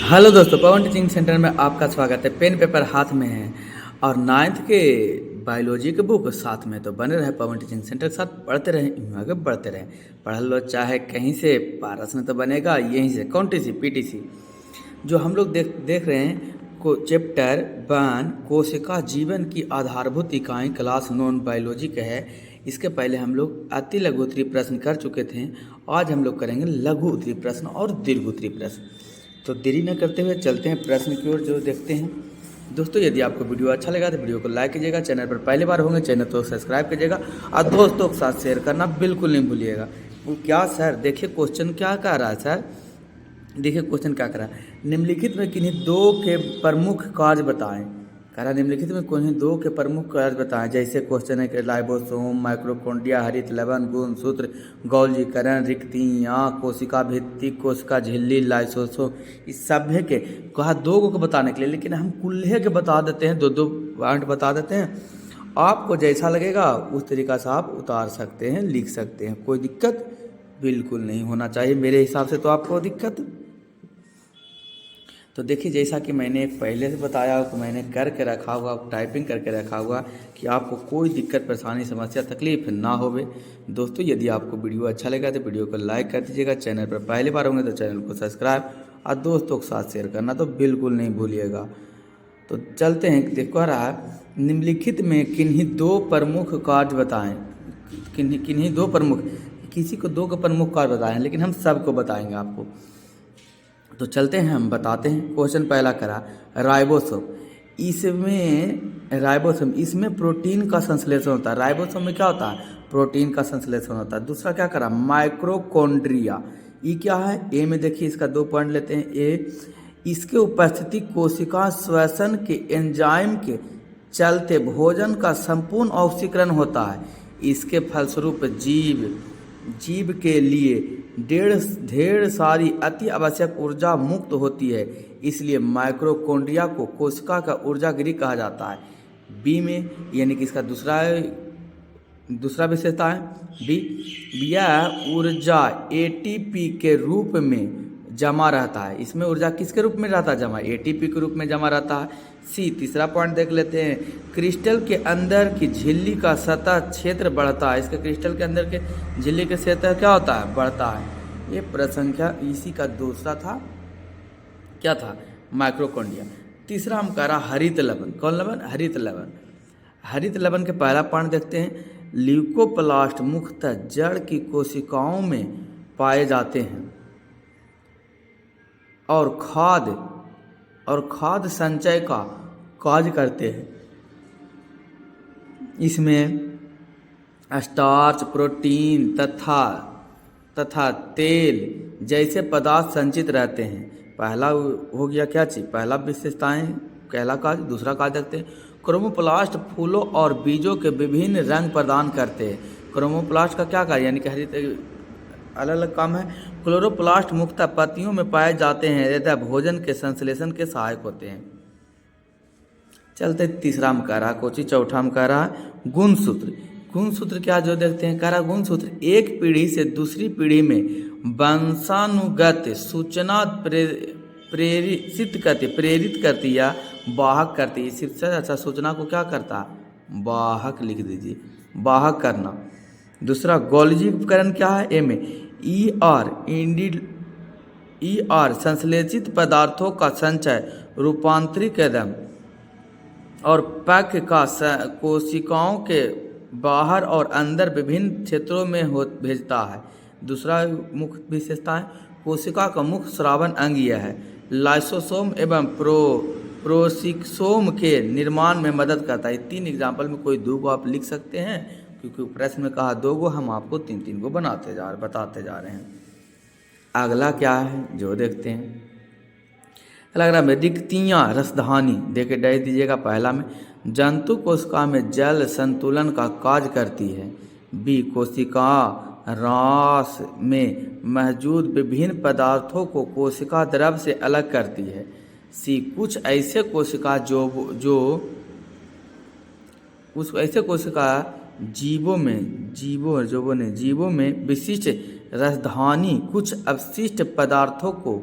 Hello दोस्तों, पवन teaching centre में आपका स्वागत है। पेन पेपर हाथ में है और नाइन्थ के बायोलॉजी के बुक साथ में, तो बने रहे पवन टीचिंग सेंटर के साथ, पढ़ते रहें, आगे बढ़ते रहें। पढ़ लो चाहे कहीं से, पारस में तो बनेगा यहीं से। कौन टी सी पीटीसी जो हम लोग देख रहे हैं को चैप्टर 1 कोशिका जीवन की आधारभूत इकाई क्लास नॉन बायोलॉजी का है। इसके पहले हम लोग अति लघु उत्तरीय प्रश्न कर चुके थे। आज हम लोग करेंगे लघु उत्तरीय प्रश्न और दीर्घ उत्तरीय प्रश्न। तो देरी न करते हुए चलते हैं प्रश्न की ओर, जो देखते हैं। दोस्तों, यदि आपको वीडियो अच्छा लगा तो वीडियो को लाइक कीजिएगा। चैनल पर पहली बार होंगे चैनल तो सब्सक्राइब कीजिएगा और दोस्तों के साथ शेयर करना बिल्कुल नहीं भूलिएगा। वो क्या सर, देखिए क्वेश्चन क्या कह रहा है सर। देखिए क्वेश्चन क्या कह रहा है, निम्नलिखित में किन्हीं दो के प्रमुख कार्य बताएं। कह रहा निम्नलिखित में किन्हीं दो के प्रमुख कार्य बताएं। जैसे क्वेश्चन है कि लाइबोसोम, माइक्रोकोन्ड्रिया, हरित लवण, गुणसूत्र, गौल्जीकरण, रिक्तियाँ, कोशिका भित्ति, कोशिका झिल्ली, लाइसोसोम, इस सभ्य के कहा दो को बताने के लिए, लेकिन हम कुल्हे के बता देते हैं, दो दो पॉइंट बता देते हैं। आपको जैसा लगेगा उस तरीका से आप उतार सकते हैं, लिख सकते हैं, कोई दिक्कत बिल्कुल नहीं होना चाहिए मेरे हिसाब से। तो आपको दिक्कत तो देखिए, जैसा कि मैंने पहले से बताया, तो मैंने करके रखा हुआ, टाइपिंग करके रखा हुआ कि आपको कोई दिक्कत, परेशानी, समस्या, तकलीफ ना होवे। दोस्तों, यदि आपको वीडियो अच्छा लगा तो वीडियो को लाइक कर दीजिएगा। चैनल पर पहली बार होंगे तो चैनल को सब्सक्राइब और दोस्तों के साथ शेयर करना तो बिल्कुल नहीं भूलिएगा। तो चलते हैं। देखो रहा है, निम्नलिखित में किन्हीं दो प्रमुख कार्य बताएं। किन्हीं दो प्रमुख, किसी को दो का प्रमुख कार्य बताएं, लेकिन हम सबको बताएंगे आपको। तो चलते हैं, हम बताते हैं। क्वेश्चन पहला करा राइबोसोम। इसमें प्रोटीन का संश्लेषण होता है। राइबोसोम में क्या होता है? प्रोटीन का संश्लेषण होता है। दूसरा क्या करा, माइक्रोकोन्ड्रिया। ये क्या है? ए में देखिए, इसका 2 पॉइंट लेते हैं। ए, इसके उपस्थिति कोशिका श्वसन के एंजाइम के चलते भोजन का संपूर्ण ऑक्सीकरण होता है। इसके फलस्वरूप जीव के लिए ढेर सारी अति आवश्यक ऊर्जा मुक्त होती है। इसलिए माइक्रोकोन्ड्रिया को कोशिका का ऊर्जागिरी कहा जाता है। बी में, यानी कि इसका दूसरा विशेषता है बी, यह ऊर्जा एटीपी के रूप में जमा रहता है। इसमें ऊर्जा किसके रूप में रहता है जमा? एटीपी के रूप में जमा रहता है। सी, तीसरा पॉइंट देख लेते हैं। क्रिस्टल के अंदर की झिल्ली का सतह क्षेत्र बढ़ता है। इसके क्रिस्टल के अंदर के झिल्ली के सतह क्या होता है? बढ़ता है। ये प्रसंख्या इसी का दूसरा था, क्या था? माइक्रोकोन्ड्रिया। तीसरा हम कह रहा हरित लवण। कौन लवण? हरित लवण। हरित लवण के पहला पॉइंट देखते हैं। ल्यूकोप्लास्ट मुख्यतः जड़ की कोशिकाओं में पाए जाते हैं और खाद्य संचय का कार्य करते हैं। इसमें स्टार्च, प्रोटीन तथा तेल जैसे पदार्थ संचित रहते हैं। पहला हो गया क्या चीज? पहला विशेषताएं, पहला कार्य। दूसरा कार्य देखते हैं। क्रोमोप्लास्ट फूलों और बीजों के विभिन्न रंग प्रदान करते हैं। क्रोमोप्लास्ट का क्या कार्य, यानी कि हरित अलग अलग काम है। क्लोरोप्लास्ट मुख्यतः पत्तियों में पाए जाते हैं तथा भोजन के संश्लेषण के सहायक होते हैं। चलते तीसरा में कह रहा कोची, चौथा में कह रहा गुणसूत्र। गुणसूत्र क्या जो देखते हैं? कह रहा गुणसूत्र एक पीढ़ी से दूसरी पीढ़ी में वंशानुगत सूचना प्रेरित करती या वाहक करती। सबसे अच्छा सूचना को क्या करता? वाहक लिख दीजिए, वाहक करना। दूसरा गॉल्जीकरण क्या है? ए में ईआर संश्लेषित पदार्थों का संचय, रूपांतरीकरण और पैक का कोशिकाओं के बाहर और अंदर विभिन्न क्षेत्रों में भेजता है। दूसरा मुख्य विशेषता है, कोशिका का मुख्य स्रावन अंग यह है। लाइसोसोम एवं प्रोसिक्सोम के निर्माण में मदद करता है। 3 एग्जाम्पल में कोई 2 को आप लिख सकते हैं, क्योंकि प्रश्न में कहा 2 को, हम आपको 3 को बताते जा रहे हैं। अगला क्या है जो देखते हैं। लग रहा है रिक्तियाँ, रसधानी देके डाल दीजिएगा। पहला में जंतु कोशिका में जल संतुलन का कार्य करती है। बी, कोशिका रास में मौजूद विभिन्न पदार्थों को कोशिका द्रव से अलग करती है। सी, कुछ ऐसे कोशिका जीवों में विशिष्ट रसधानी कुछ अवशिष्ट पदार्थों को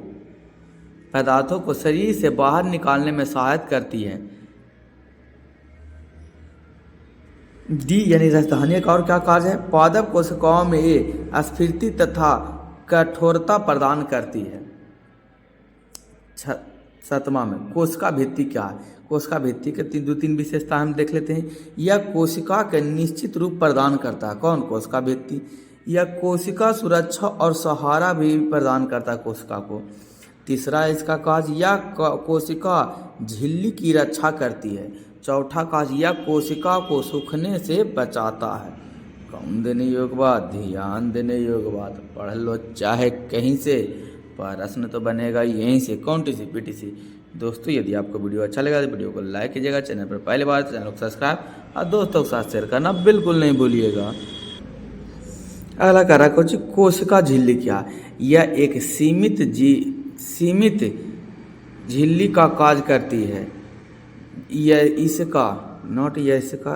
पदार्थों को शरीर से बाहर निकालने में सहायता करती है। डी यानी राजधानी का और क्या कार्य है? पादप कोशिकाओं में ये स्फीति तथा कठोरता प्रदान करती है। सातवां में कोशिका भित्ति क्या है? कोशिका भित्ति के दो तीन विशेषता हम देख लेते हैं। यह कोशिका के निश्चित रूप प्रदान करता है। कौन? कोशिका भित्ति। यह कोशिका सुरक्षा और सहारा भी प्रदान करता है कोशिका को। तीसरा इसका कार्य, यह कोशिका झिल्ली की रक्षा करती है। चौथा कार्य, यह कोशिका को सूखने से बचाता है। कौन देने योग्य बात? ध्यान देने योग्य बात। पढ़ लो चाहे कहीं से, प्रश्न तो बनेगा यहीं से, कौन टी सी पीटीसी। दोस्तों यदि आपको वीडियो अच्छा लगा तो वीडियो को लाइक कीजिएगा, चैनल पर पहली बार तो चैनल को सब्सक्राइब और दोस्तों के साथ शेयर करना बिल्कुल नहीं भूलिएगा। अगला कह रहा है कोशिका झिल्ली क्या? यह एक सीमित झिल्ली का कार्य करती है। यह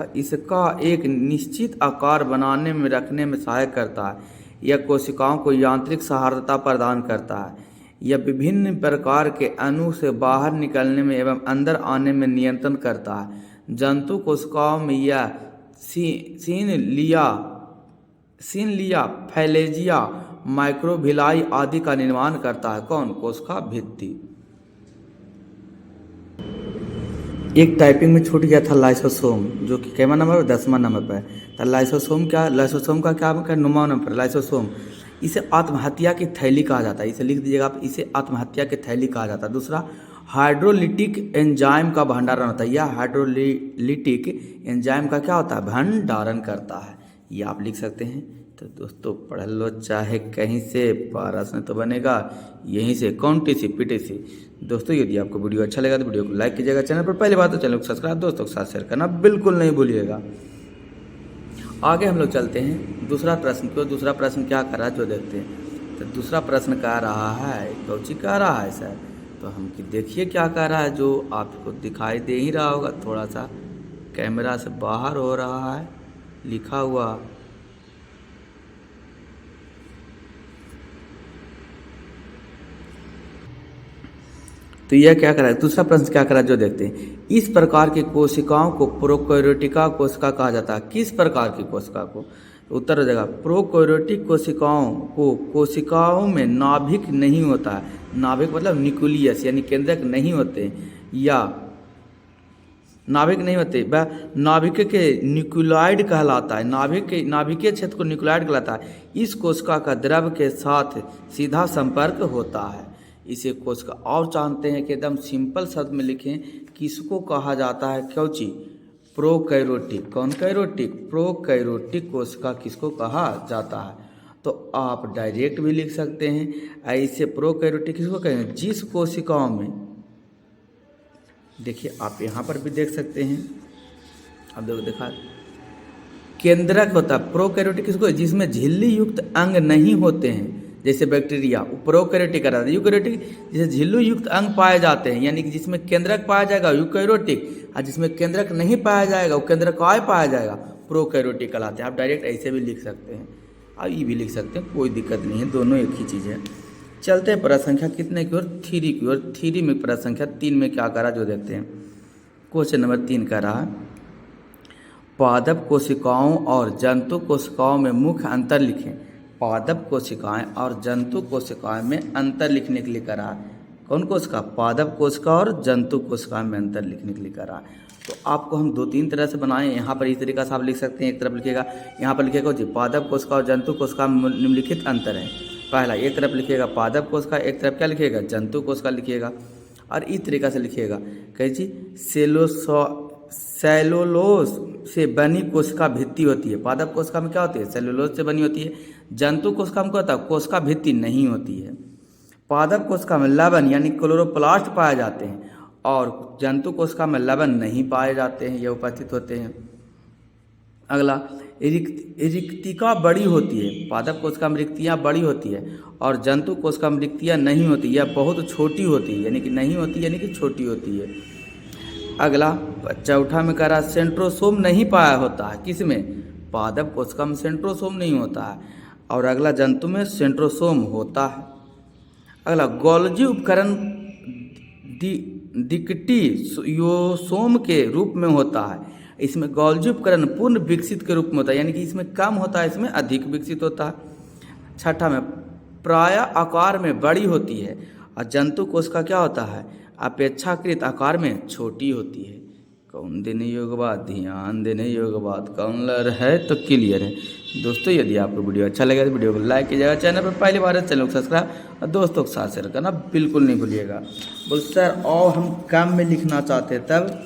इसका एक निश्चित आकार बनाने में रखने में सहायक करता है। यह कोशिकाओं को यांत्रिक सहायता प्रदान करता है। यह विभिन्न प्रकार के अणु से बाहर निकलने में एवं अंदर आने में नियंत्रण करता है। जंतु कोशिकाओं में यह सीनलिया, फैलेजिया, माइक्रोविलाई आदि का निर्माण करता है। कौन? कोशिका भित्ति। एक टाइपिंग में छूट गया था लाइसोसोम, जो कि केवा नंबर पर? 10वां नंबर पर। तो लाइसोसोम क्या? लाइसोसोम का क्या 9वां नंबर पर लाइसोसोम। इसे आत्महत्या की थैली कहा जाता है। इसे लिख दीजिएगा आप, इसे आत्महत्या की थैली कहा जाता है। दूसरा, हाइड्रोलिटिक एंजाइम का भंडारण होता है। यह हाइड्रोलिटिक एंजाइम का क्या होता है? भंडारण करता है। ये आप लिख सकते हैं। तो दोस्तों पढ़ लो चाहे कहीं से, प्रश्न तो बनेगा यहीं से, कौन टी सी पीटीसी। दोस्तों यदि आपको वीडियो अच्छा लगा तो वीडियो को लाइक कीजिएगा, चैनल पर पहली बार तो चैनल को सब्सक्राइब, दोस्तों के साथ शेयर करना बिल्कुल नहीं भूलिएगा। आगे हम लोग चलते हैं दूसरा प्रश्न को। दूसरा प्रश्न क्या कर रहा है जो देखते हैं। तो दूसरा प्रश्न कह रहा है, कौची कह रहा है सर? तो हम देखिए क्या कह रहा है, जो आपको दिखाई दे ही रहा होगा, थोड़ा सा कैमरा से बाहर हो रहा है लिखा हुआ। तो यह क्या करा है? दूसरा प्रश्न क्या करा जो देखते हैं। इस प्रकार की कोशिकाओं को प्रोकैरियोटिका कोशिका कहा जाता है। किस प्रकार की कोशिका को? उत्तर हो जाएगा प्रोकैरियोटिक कोशिकाओं में नाभिक नहीं होता है। नाभिक मतलब न्यूक्लियस यानी केंद्रक नहीं होते, या नाभिक नहीं होते, वह नाभिक के न्यूक्लियोइड कहलाता है। नाभिकीय क्षेत्र को न्यूक्लियोइड कहलाता है। इस कोशिका का द्रव के साथ सीधा संपर्क होता है। इसे कोशिका और जानते हैं कि एकदम सिंपल शब्द में लिखें, किसको कहा जाता है? क्योंकि प्रोकैरियोटिक। कौन कैरोटिक? प्रोकैरियोटिक कोशिका किसको कहा जाता है? तो आप डायरेक्ट भी लिख सकते हैं ऐसे। प्रोकैरियोटिक किसको कहेंगे? जिस कोशिकाओं में, देखिए आप यहाँ पर भी देख सकते हैं, अब देखा केंद्रक होता है। प्रोकैरियोटिक किसको? जिसमें झिल्ली युक्त अंग नहीं होते हैं, जैसे बैक्टीरिया, प्रोकैरियोटिक कहलाता है। यूकैरियोटिक जिसे झिल्ली युक्त अंग पाए जाते हैं, यानी कि जिसमें केंद्रक पाया जाएगा यूकैरियोटिक, और जिसमें केंद्रक नहीं पाया जाएगा वो केंद्रक पाया जाएगा, प्रोकैरियोटिक कहलाते हैं। आप डायरेक्ट ऐसे भी लिख सकते हैं और ये भी लिख सकते हैं, कोई दिक्कत नहीं है, दोनों एक ही चीज़ है। चलते हैं प्रश्न संख्या कितने की ओर? 3 की ओर। 3 में प्रश्न संख्या 3 में क्या करा जो देखते हैं। क्वेश्चन नंबर 3 का रहा, पादप कोशिकाओं और जंतु कोशिकाओं में मुख्य अंतर लिखें। पादप कोशिकाएं और जंतु कोशिकाएं में अंतर लिखने के लिए करा। कौन कोशिका? पादप कोशिका और जंतु कोशिका में अंतर लिखने के लिए करा। तो आपको हम 2-3 तरह से बनाए। यहाँ पर इस तरीका से आप लिख सकते हैं। एक तरफ लिखिएगा, यहाँ पर लिखिएगा जी पादप कोशिका और जंतु कोशिका में निम्नलिखित अंतर है। पहला, एक तरफ लिखिएगा पादप कोशिका, एक तरफ क्या लिखिएगा? जंतु कोशिका लिखिएगा। और इस तरीका से लिखिएगा कही जी सेलुलोज से बनी कोशिका भित्ति होती है। पादप कोशिका में क्या होती है? सेलुलोज से बनी होती है। जंतु कोशिका में क्या होता है? कोशिका भित्ति नहीं होती है। पादप कोशिका में लवण यानी क्लोरोप्लास्ट पाए जाते हैं और जंतु कोशिका में लवण नहीं पाए जाते हैं, ये उपस्थित होते हैं। अगला, रिक्तिका बड़ी होती है। पादप कोशिका में रिक्तियाँ बड़ी होती है और जंतु कोशिका में रिक्तियाँ नहीं होती, यह बहुत छोटी होती है, यानी कि नहीं होती यानी कि छोटी होती है। अगला, चौथा में कह रहा सेंट्रोसोम नहीं पाया होता है। किसमें? पादप कोशिका में सेंट्रोसोम नहीं होता है। और अगला, जंतु में सेंट्रोसोम होता है। अगला, गोल्जी उपकरण डिक्टियोसोम के रूप में होता है। इसमें गोल्जी उपकरण पूर्ण विकसित के रूप में होता है, यानी कि इसमें कम होता है, इसमें अधिक विकसित होता है। छठा में प्राय आकार में बड़ी होती है और जंतु कोशिका क्या होता है, अपेक्षाकृत आकार में छोटी होती है। कौन देने योग्य बात, ध्यान देने योग्य बात, कौन लर है तो क्लियर है। दोस्तों यदि आपको वीडियो अच्छा लगे तो वीडियो को लाइक कीजिएगा, चैनल पर पहली बार है चैनल को सब्सक्राइब और दोस्तों के साथ शेयर करना बिल्कुल नहीं भूलिएगा। बोल सर और हम कम में लिखना चाहते हैं तब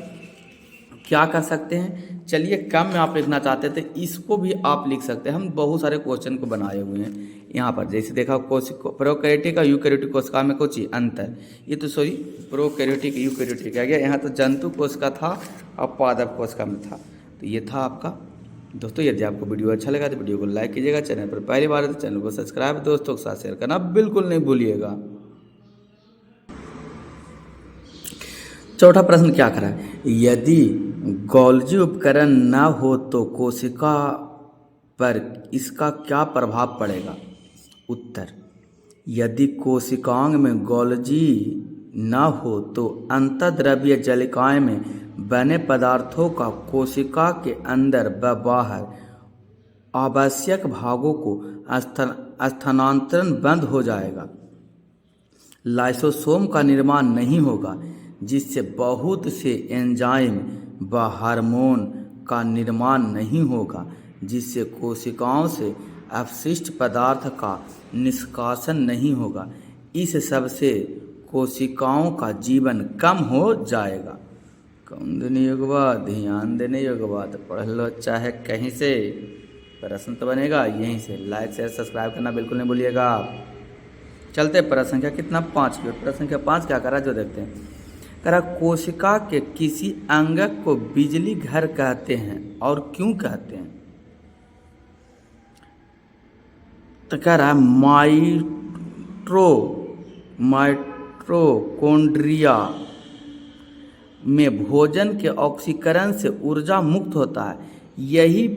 क्या कर सकते हैं, चलिए कम में आप लिखना चाहते थे इसको भी आप लिख सकते हैं। हम बहुत सारे क्वेश्चन को बनाए हुए हैं यहाँ पर, जैसे देखा प्रोकैरियोटिक और यूकैरियोटिक कोशिका में कुछ अंतर, ये तो सॉरी प्रोकैरियोटिक यूकैरियोटिक आ गया, यहाँ तो जंतु कोशिका था और पादप कोशिका में था, तो ये था आपका। दोस्तों यदि आपको वीडियो अच्छा लगा तो वीडियो को लाइक कीजिएगा, चैनल पर पहली बार है तो चैनल को सब्सक्राइब, दोस्तों के साथ शेयर करना बिल्कुल नहीं भूलिएगा। चौथा प्रश्न क्या करा, यदि गोल्जी उपकरण न हो तो कोशिका पर इसका क्या प्रभाव पड़ेगा। उत्तर, यदि कोशिकाओं में गोल्जी न हो तो अंतःद्रव्य जलिकाएं में बने पदार्थों का कोशिका के अंदर व बाहर आवश्यक भागों को स्थानांतरण बंद हो जाएगा। लाइसोसोम का निर्माण नहीं होगा, जिससे बहुत से एंजाइम व हार्मोन का निर्माण नहीं होगा, जिससे कोशिकाओं से अपशिष्ट पदार्थ का निष्कासन नहीं होगा। इस सब से कोशिकाओं का जीवन कम हो जाएगा। कौन देने योग्य बात, ध्यान देने योग्य बात, पढ़ लो चाहे कहीं से, प्रश्न तो बनेगा यहीं से। लाइक शेयर सब्सक्राइब करना बिल्कुल नहीं भूलिएगा। चलते प्रश्न संख्या कितना 5 की। प्रश्न संख्या 5 क्या करा जो देखते हैं, करा कोशिका के किसी अंगक को बिजली घर कहते हैं और क्यों कहते हैं। तो कह रहा है माइटोकॉन्ड्रिया में भोजन के ऑक्सीकरण से ऊर्जा मुक्त होता है। यही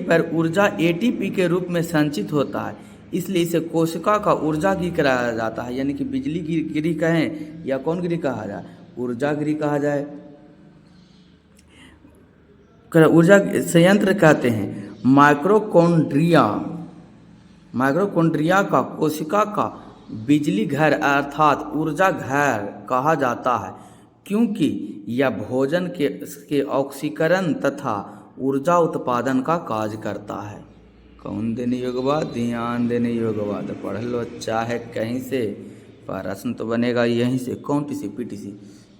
पर ऊर्जा एटीपी के रूप में संचित होता है, इसलिए इसे कोशिका का ऊर्जा गृह कहा जाता है, यानी कि बिजली गृह कहें या कौन गृह कहा जाए, ऊर्जा गृह कहा जाए, ऊर्जा संयंत्र कहते हैं। माइटोकॉन्ड्रिया का कोशिका का बिजली घर अर्थात ऊर्जा घर कहा जाता है, क्योंकि यह भोजन के ऑक्सीकरण तथा ऊर्जा उत्पादन का कार्य करता है। कौन देने योग्य बात, ध्यान देने योग्य बात, पढ़ लो चाहे कहीं से, प्रश्न तो बनेगा यहीं से। कौन टीसी पीटीसी।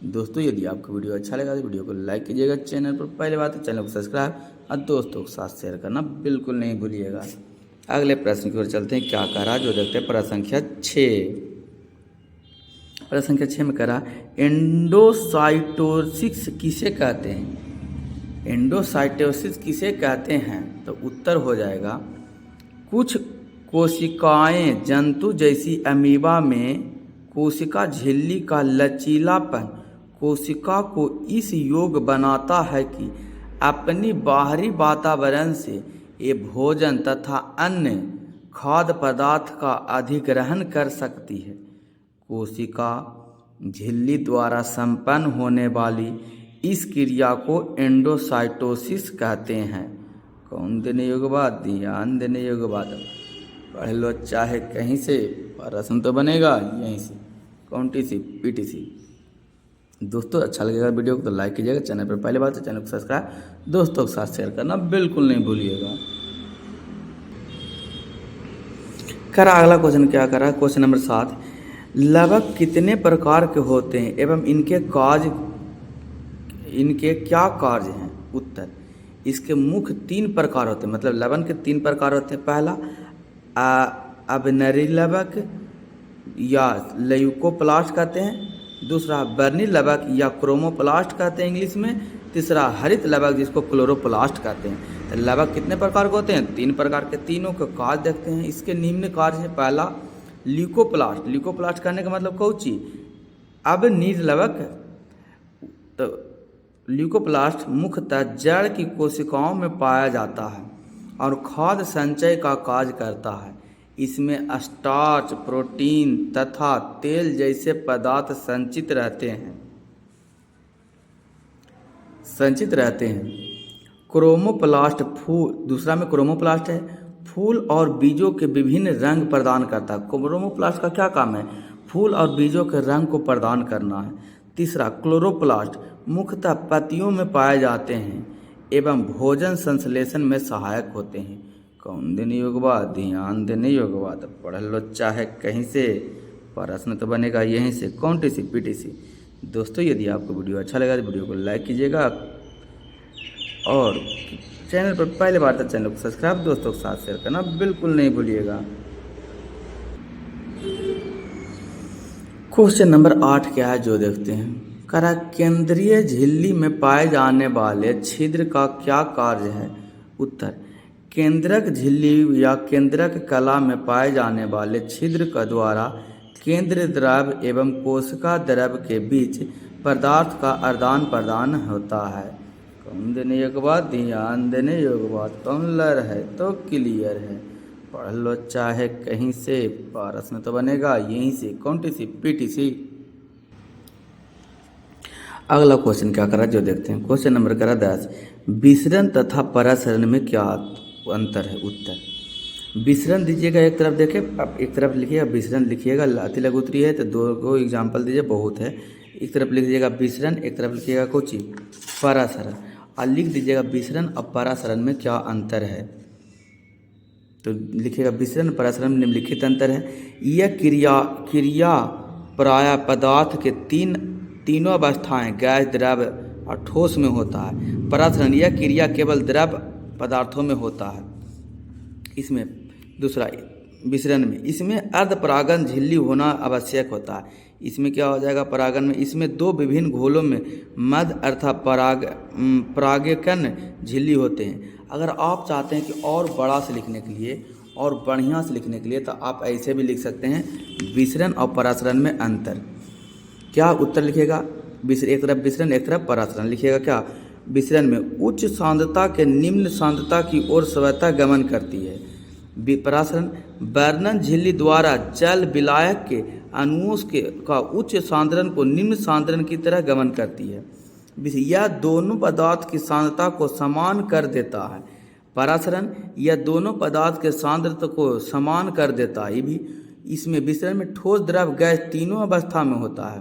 दोस्तों यदि आपको वीडियो अच्छा लगा तो वीडियो को लाइक कीजिएगा, चैनल पर पहले बात है चैनल को सब्सक्राइब और दोस्तों के साथ शेयर करना बिल्कुल नहीं भूलिएगा। अगले प्रश्न की ओर चलते हैं, क्या कह रहा जो देखते हैं प्रश्न संख्या 6। प्रश्न संख्या 6 में कह रहा एंडोसाइटोसिस किसे कहते हैं। एंडोसाइटोसिस किसे कहते हैं, तो उत्तर हो जाएगा कुछ कोशिकाएं जंतु जैसी अमीबा में कोशिका झिल्ली का लचीलापन कोशिका को इस योग्य बनाता है कि अपनी बाहरी वातावरण से ये भोजन तथा अन्य खाद्य पदार्थ का अधिग्रहण कर सकती है। कोशिका झिल्ली द्वारा संपन्न होने वाली इस क्रिया को एंडोसाइटोसिस कहते हैं। कौन देने योग्य बात, ध्यान देने योग्य बात, पढ़ लो चाहे कहीं से, प्रश्न तो बनेगा यहीं से। कौन टीसी पीटीसी। दोस्तों अच्छा लगेगा वीडियो को तो लाइक कीजिएगा, चैनल पर पहले बात है चैनल को सब्सक्राइब, दोस्तों के साथ शेयर करना बिल्कुल नहीं भूलिएगा। करा अगला क्वेश्चन क्या करा, क्वेश्चन नंबर 7, लवक कितने प्रकार के होते हैं एवं इनके क्या कार्य हैं। उत्तर, इसके मुख्य 3 प्रकार होते हैं, मतलब लवण के 3 प्रकार होते हैं। पहला अबनरी लवक या ल्यूकोप्लास्ट कहते हैं, दूसरा बर्नी लवक या क्रोमोप्लास्ट कहते हैं इंग्लिश में, तीसरा हरित लवक जिसको क्लोरोप्लास्ट कहते हैं। तो लवक कितने प्रकार के होते हैं, 3 प्रकार के। तीनों के कार्य देखते हैं। इसके निम्न कार्य है। पहला ल्यूकोप्लास्ट, ल्यूकोप्लास्ट करने का मतलब कौची, अब निर्लवक। तो ल्यूकोप्लास्ट मुख्यतः जड़ की कोशिकाओं में पाया जाता है और खाद्य संचय का कार्य करता है। इसमें स्टार्च, प्रोटीन तथा तेल जैसे पदार्थ संचित रहते हैं। क्रोमोप्लास्ट दूसरा में क्रोमोप्लास्ट है, फूल और बीजों के विभिन्न रंग प्रदान करता है। क्रोमोप्लास्ट का क्या काम है? फूल और बीजों के रंग को प्रदान करना है। तीसरा क्लोरोप्लास्ट मुख्यतः पत्तियों में पाए जाते हैं एवं भोजन संश्लेषण में सहायक होते हैं। कौन देने योग्य बात? ध्यान देने योग्य बात। पढ़ लो चाहे कहीं से, प्रश्न तो बनेगा यहीं से, कौन टी सी पीटीसी। दोस्तों यदि आपको वीडियो अच्छा लगा तो वीडियो को लाइक कीजिएगा और चैनल पर पहले बार तो चैनल को सब्सक्राइब दोस्तों के साथ शेयर करना बिल्कुल नहीं भूलिएगा। क्वेश्चन नंबर 8 क्या है जो देखते हैं। करा केंद्रीय झिल्ली में पाए जाने वाले छिद्र का क्या कार्य है? उत्तर, केंद्रक झिल्ली या केंद्रक कला में पाए जाने वाले छिद्र का द्वारा केंद्र द्रव एवं कोशिका द्रव के बीच पदार्थ का आदान प्रदान होता है। कौन देने योग्य बात? ध्यान देने योग्य बात। कौन लर है तो क्लियर है। पढ़ लो चाहे कहीं से, प्रश्न तो बनेगा यहीं से, कौन टी सी पीटीसी। अगला क्वेश्चन क्या करा जो देखते हैं। क्वेश्चन नंबर करा 10, विसरण तथा परासरण में क्या अंतर है? उत्तर, विसरण दीजिएगा एक तरफ, देखें अब एक तरफ लिखिएगा विसरण लिखिएगा, लाती लघुत्री है तो 2 एग्जाम्पल दीजिए, बहुत है। एक तरफ लिख दीजिएगा विसरण, एक तरफ लिखिएगा कोची परासरण, और लिख दीजिएगा विसरण और परासरण में क्या अंतर है। तो लिखिएगा विसरण परासरण में निम्नलिखित अंतर है। यह क्रिया प्राय पदार्थ के तीनों अवस्थाएं गैस, द्रव और ठोस में होता है। परासरण यह क्रिया केवल द्रव पदार्थों में होता है। इसमें दूसरा विसरण में इसमें अर्धपरागन झिल्ली होना आवश्यक होता है। इसमें क्या हो जाएगा परागन में? इसमें 2 विभिन्न घोलों में मध्य अर्थात परागकण झिल्ली होते हैं। अगर आप चाहते हैं कि और बड़ा से लिखने के लिए और बढ़िया से लिखने के लिए तो आप ऐसे भी लिख सकते हैं, विसरण और परासरण में अंतर। क्या उत्तर लिखिएगा? एक तरफ विसरण एक तरफ परासरण लिखिएगा। क्या? विसरण में उच्च सांद्रता के निम्न सांद्रता की ओर स्वतः गमन करती है। परासरण वर्णन झिल्ली द्वारा जल विलायक के अणुओं का उच्च सांद्रण को निम्न सांद्रण की तरह गमन करती है। यह दोनों पदार्थ की सांद्रता को समान कर देता है। परासरण यह दोनों पदार्थ के सांद्रता को समान कर देता है। ये भी इसमें विसरण में ठोस, द्रव, गैस तीनों अवस्था में होता है।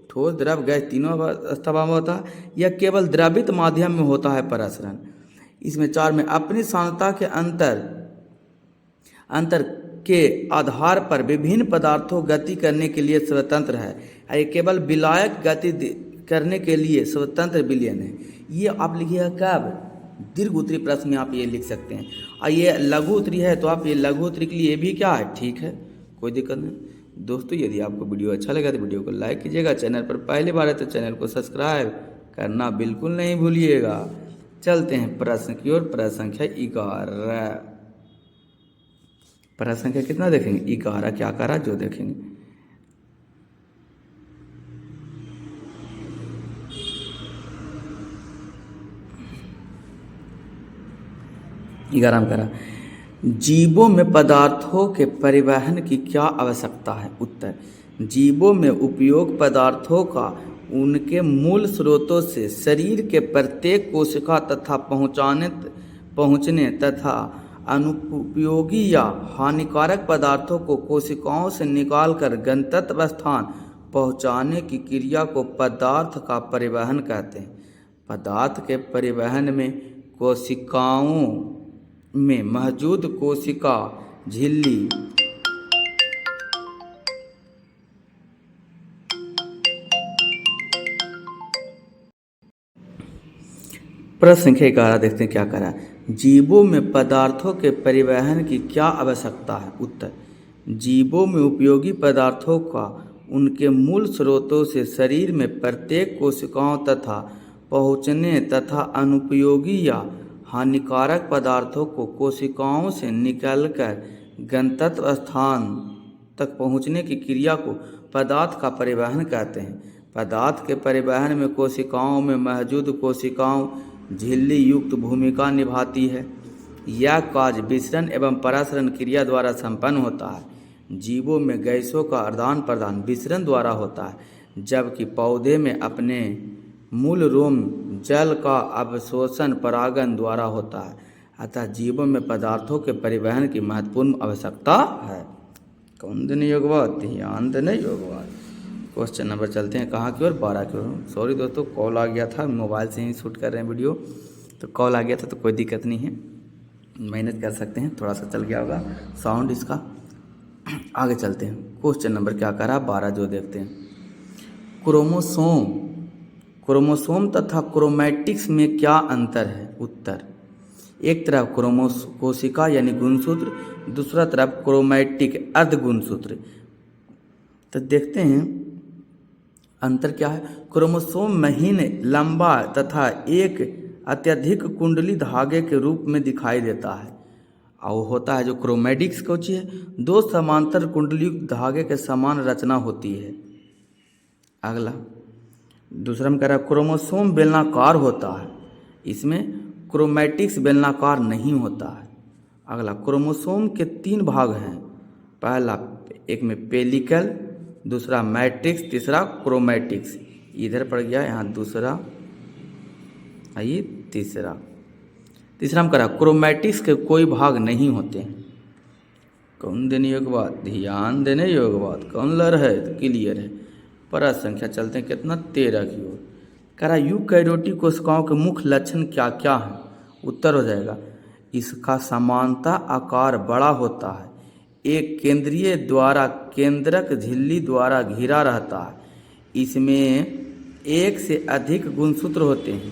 ठोस, द्रव, गैस तीनों अवस्था में होता है। यह केवल द्रवित माध्यम में होता है परासरण। इसमें 4 में अपनी सांद्रता के अंतर के आधार पर विभिन्न पदार्थों गति करने के लिए स्वतंत्र है। ये केवल विलायक गति करने के लिए स्वतंत्र विलयन है। ये आप लिखिएगा कब? दीर्घ उत्तरी प्रश्न में आप ये लिख सकते हैं। और ये लघु उत्तरी है तो आप ये लघु उत्तरी के लिए भी क्या है, ठीक है, कोई दिक्कत नहीं। दोस्तों यदि आपको वीडियो अच्छा लगा तो वीडियो को लाइक कीजिएगा, चैनल पर पहली बार है तो चैनल को सब्सक्राइब करना बिल्कुल नहीं भूलिएगा। चलते हैं प्रश्न की ओर। प्रश्न संख्या 11। प्रश्न संख्या कितना देखेंगे? 11 क्या करा जो देखेंगे। 11 में करा, जीवों में पदार्थों के परिवहन की क्या आवश्यकता है? उत्तर, जीवों में उपयोग पदार्थों का उनके मूल स्रोतों से शरीर के प्रत्येक कोशिका तथा पहुँचने तथा अनुपयोगी या हानिकारक पदार्थों को कोशिकाओं से निकालकर गंतव्य स्थान पहुँचाने की क्रिया को पदार्थ का परिवहन कहते हैं। पदार्थ के परिवहन में कोशिकाओं में मौजूद कोशिका झिल्ली प्रश्न संख्या 11 देखते हैं क्या करा। जीवों में पदार्थों के परिवहन की क्या आवश्यकता है? उत्तर, जीवों में उपयोगी पदार्थों का उनके मूल स्रोतों से शरीर में प्रत्येक कोशिकाओं तथा पहुँचने तथा अनुपयोगी या हानिकारक पदार्थों को कोशिकाओं से निकालकर गंतव्य स्थान तक पहुँचने की क्रिया को पदार्थ का परिवहन कहते हैं। पदार्थ के परिवहन में कोशिकाओं में मौजूद कोशिकाओं झिल्ली युक्त भूमिका निभाती है। यह कार्य विसरण एवं परासरण क्रिया द्वारा संपन्न होता है। जीवों में गैसों का आदान प्रदान विसरण द्वारा होता है, जबकि पौधे में अपने मूल रोम जल का अवशोषण परागण द्वारा होता है। अतः जीवों में पदार्थों के परिवहन की महत्वपूर्ण आवश्यकता है। कौन देने योग्य? ध्यान देने योग्य। क्वेश्चन नंबर चलते हैं कहाँ की ओर? 12 की ओर। सॉरी दोस्तों, कॉल आ गया था, मोबाइल से ही शूट कर रहे हैं वीडियो, तो कॉल आ गया था, तो कोई दिक्कत नहीं है, मैनेज कर सकते हैं। थोड़ा सा चल गया होगा साउंड इसका। आगे चलते हैं, क्वेश्चन नंबर क्या कह रहा है? 12 जो देखते हैं। क्रोमोसोम तथा क्रोमैटिक्स में क्या अंतर है? उत्तर, एक तरफ कोशिका यानी गुणसूत्र, दूसरा तरफ क्रोमैटिक अर्धगुणसूत्र। तो देखते हैं अंतर क्या है। क्रोमोसोम महीन, लंबा तथा एक अत्यधिक कुंडली धागे के रूप में दिखाई देता है, और होता है जो क्रोमैटिक्स को है, दो समांतर कुंडलीयुक्त धागे के समान रचना होती है। अगला दूसरा में कह रहा है क्रोमोसोम बेलनाकार होता है, इसमें क्रोमैटिक्स बेलनाकार नहीं होता है। अगला क्रोमोसोम के 3 भाग हैं, पहला एक में पेलिकल, दूसरा मैट्रिक्स, तीसरा क्रोमैटिक्स। इधर पड़ गया, यहाँ दूसरा, ये तीसरा में कह रहा क्रोमैटिक्स के कोई भाग नहीं होते हैं। कौन देने योग्य बात? ध्यान देने योग्य बात। कौन लर है? तो क्लियर है। पर संख्या चलते हैं कितना? 13 की ओर। कह रहा यूकैरियोटिक कोशिकाओं के मुख्य लक्षण क्या क्या हैं? उत्तर हो जाएगा, इसका समानता आकार बड़ा होता है, एक केंद्रीय द्वारा केंद्रक झिल्ली द्वारा घिरा रहता है, इसमें एक से अधिक गुणसूत्र होते हैं,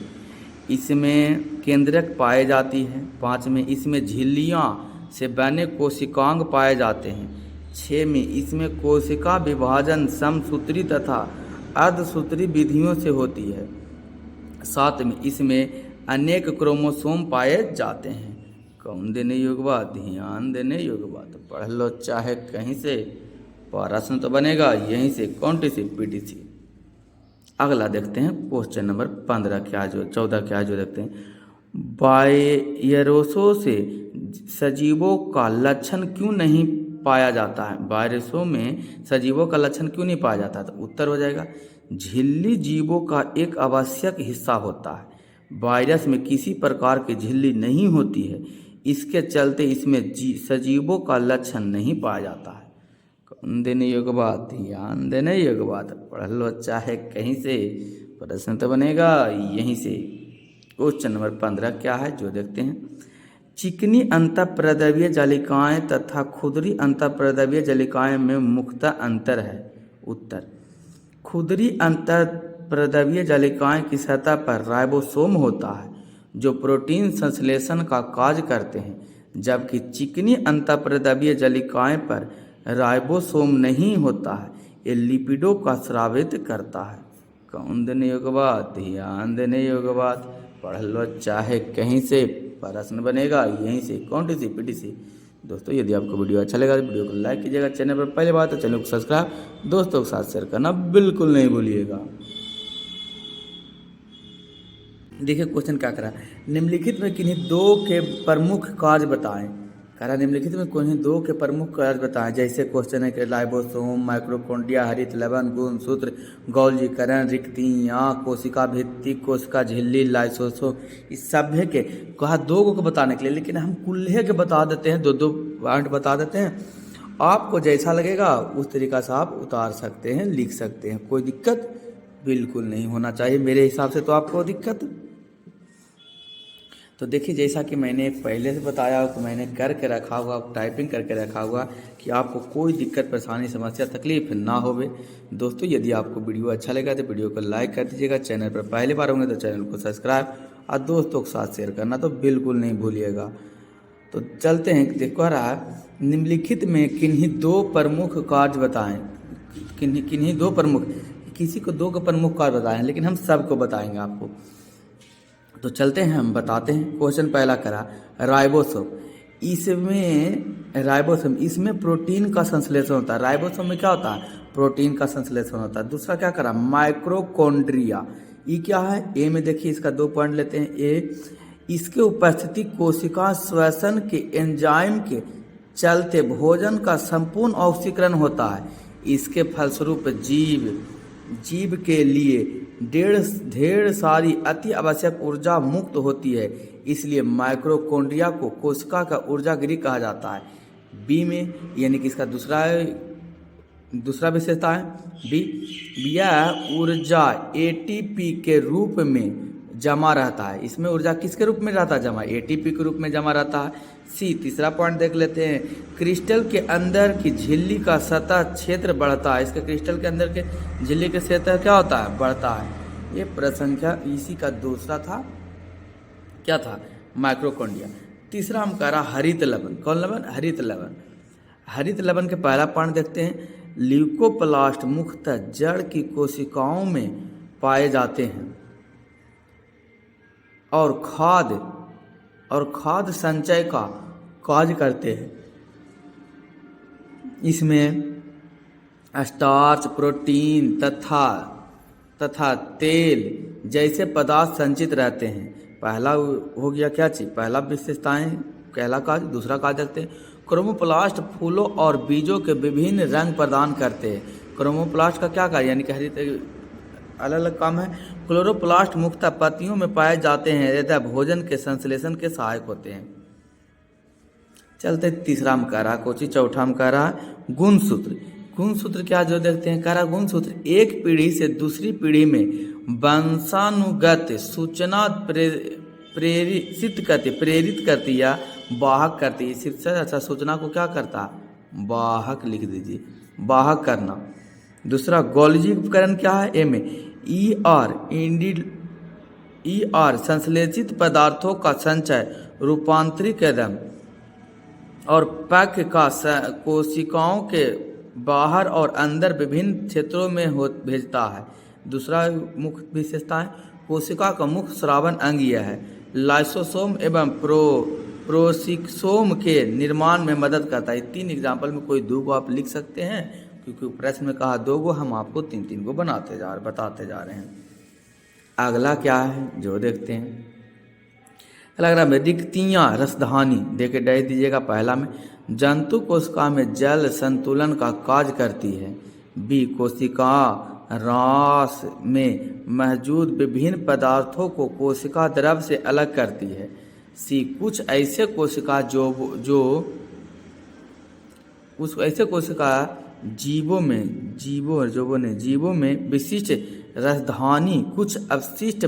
इसमें केंद्रक पाए जाती है। 5 में इसमें झिल्लियाँ से बने कोशिकांग पाए जाते हैं। 6 में इसमें कोशिका विभाजन समसूत्री तथा अर्धसूत्री विधियों से होती है। 7 में इसमें अनेक क्रोमोसोम पाए जाते हैं। कौन देने योग्य बात? ध्यान देने योग्य बात। पढ़ लो चाहे कहीं से, प्रश्न तो बनेगा यहीं से, कौन-सी पीटीसी। अगला देखते हैं क्वेश्चन नंबर 15 क्या जो 14 क्या जो देखते हैं। वायरसों से सजीवों का लक्षण क्यों नहीं पाया जाता है? वायरसों में सजीवों का लक्षण क्यों नहीं पाया जाता? तो उत्तर हो जाएगा, झिल्ली जीवों का एक आवश्यक हिस्सा होता है। वायरस में किसी प्रकार की झिल्ली नहीं होती है, इसके चलते इसमें सजीवों का लक्षण नहीं पाया जाता है। कौन देने योग्य बात? ध्यान देने योग्य बात। पढ़ लो चाहे कहीं से, प्रश्न तो बनेगा यहीं से। क्वेश्चन नंबर 15 क्या है जो देखते हैं। चिकनी अंतःप्रद्रव्य जालिकाएं तथा खुदरी अंतःप्रद्रव्य जालिकाएं में मुख्यतः अंतर है। उत्तर, खुदरी अंतःप्रद्रव्य जालिकाएं की सतह पर राइबोसोम होता है जो प्रोटीन संश्लेषण का कार्य करते हैं, जबकि चिकनी अंतःप्रद्रव्य जालिकाएं पर राइबोसोम नहीं होता है, ये लिपिडों का स्रावित करता है। कौन देने योग्य बात? ध्यान देने योग्य बात। पढ़ लो चाहे कहीं से, प्रश्न बनेगा यहीं से, कौन-सी पीटीसी। दोस्तों यदि आपको वीडियो अच्छा लगा तो वीडियो को लाइक कीजिएगा, चैनल पर पहले बात तो चैनल को सब्सक्राइब दोस्तों के साथ शेयर करना बिल्कुल नहीं भूलिएगा। देखिए क्वेश्चन क्या करा, निम्नलिखित में किन्हीं 2 के प्रमुख कार्य बताएं। करा निम्नलिखित में किन्हीं 2 के प्रमुख कार्य बताएं। जैसे क्वेश्चन है कि राइबोसोम, माइक्रोकोन्ड्रिया, हरित लवण, गुणसूत्र, गौल्जीकरण, रिक्तियाँ, कोशिका भित्ति, कोशिका झिल्ली, लाइसोसोम, इस सभ्य के कहा 2 को बताने के लिए, लेकिन हम कुल्हे के बता देते हैं, 2 पॉइंट बता देते हैं। आपको जैसा लगेगा उस तरीका से आप उतार सकते हैं, लिख सकते हैं, कोई दिक्कत बिल्कुल नहीं होना चाहिए मेरे हिसाब से। तो आपको दिक्कत तो देखिए, जैसा कि मैंने पहले से बताया, तो मैंने करके रखा हुआ, टाइपिंग करके रखा हुआ कि आपको कोई दिक्कत, परेशानी, समस्या, तकलीफ ना होवे। दोस्तों यदि आपको वीडियो अच्छा लगा तो वीडियो को लाइक कर दीजिएगा, चैनल पर पहली बार होंगे तो चैनल को सब्सक्राइब और दोस्तों के साथ शेयर करना तो बिल्कुल नहीं भूलिएगा। तो चलते हैं, देखो रहा निम्नलिखित में किन्हीं 2 प्रमुख कार्य बताएं। किन्हीं 2 प्रमुख, किसी को 2 के प्रमुख कार्य बताएं, लेकिन हम सबको बताएंगे आपको। तो चलते हैं, हम बताते हैं। क्वेश्चन पहला करा राइबोसोम। इसमें प्रोटीन का संश्लेषण होता है। राइबोसोम में क्या होता है? प्रोटीन का संश्लेषण होता है। दूसरा क्या करा, माइक्रोकोन्ड्रिया। ये क्या है? ए में देखिए, इसका 2 पॉइंट लेते हैं। ए, इसके उपस्थिति कोशिका श्वसन के एंजाइम के चलते भोजन का संपूर्ण ऑक्सीकरण होता है। इसके फलस्वरूप जीव के लिए ढेर सारी अति आवश्यक ऊर्जा मुक्त होती है। इसलिए माइटोकॉन्ड्रिया को कोशिका का ऊर्जा गृह कहा जाता है। बी में यानी कि इसका दूसरा विशेषता है बी, यह ऊर्जा एटीपी के रूप में जमा रहता है। इसमें ऊर्जा किसके रूप में रहता है जमा? एटीपी के रूप में जमा रहता है। सी, तीसरा पॉइंट देख लेते हैं। क्रिस्टल के अंदर की झिल्ली का सतह क्षेत्र बढ़ता है। इसके क्रिस्टल के अंदर के झिल्ली के क्षेत्र क्या होता है? बढ़ता है। ये प्रसंख्या इसी का दूसरा था, क्या था? माइटोकॉन्ड्रिया। तीसरा हम कह रहा हरित लवण। कौन लवण? हरित लवण। हरित लवण के पहला पॉइंट देखते हैं। ल्यूकोप्लास्ट मुख्यतः जड़ की कोशिकाओं में पाए जाते हैं और खाद्य संचय का कार्य करते हैं। इसमें स्टार्च, प्रोटीन तथा तेल जैसे पदार्थ संचित रहते हैं। पहला हो गया क्या चीज? पहला विशेषताएं, पहला कार्य। दूसरा कार्य देखते हैं। क्रोमोप्लास्ट फूलों और बीजों के विभिन्न रंग प्रदान करते हैं। क्रोमोप्लास्ट का क्या कार्य? यानी कि हरित अलग अलग काम है। क्लोरोप्लास्ट मुख्यतः पत्तियों में पाए जाते हैं तथा भोजन के संश्लेषण के सहायक होते हैं। चलते तीसरा हम कह रहा कोची, चौथा हम कह रहा गुणसूत्र। गुणसूत्र क्या जो देखते हैं? कह रहा गुणसूत्र एक पीढ़ी से दूसरी पीढ़ी में वंशानुगत सूचना प्रेरित करती या वाहक करती है। सिर्फ अच्छा सूचना को क्या करता? वाहक लिख दीजिए, वाहक करना। दूसरा गोल्जी उपकरण क्या है? ए में ER संश्लेषित पदार्थों का संचय, रूपांतरीकरण और पैक का कोशिकाओं के बाहर और अंदर विभिन्न क्षेत्रों में भेजता है। दूसरा मुख्य विशेषता है कोशिका का मुख्य स्रावन अंग यह है। लाइसोसोम एवं प्रोसिक्सोम के निर्माण में मदद करता है। 3 एग्जाम्पल में कोई 2 को आप लिख सकते हैं, क्योंकि प्रश्न में कहा 2 को, हम आपको 3 को बताते जा रहे हैं। अगला क्या है जो देखते हैं? लग रहा है रिक्तियाँ रसधानी देके डाल दीजिएगा। पहला में जंतु कोशिका में जल संतुलन का कार्य करती है। बी, कोशिका रास में मौजूद विभिन्न पदार्थों को कोशिका द्रव से अलग करती है। सी, कुछ ऐसे कोशिका जीवों में विशिष्ट रसधानी कुछ अवशिष्ट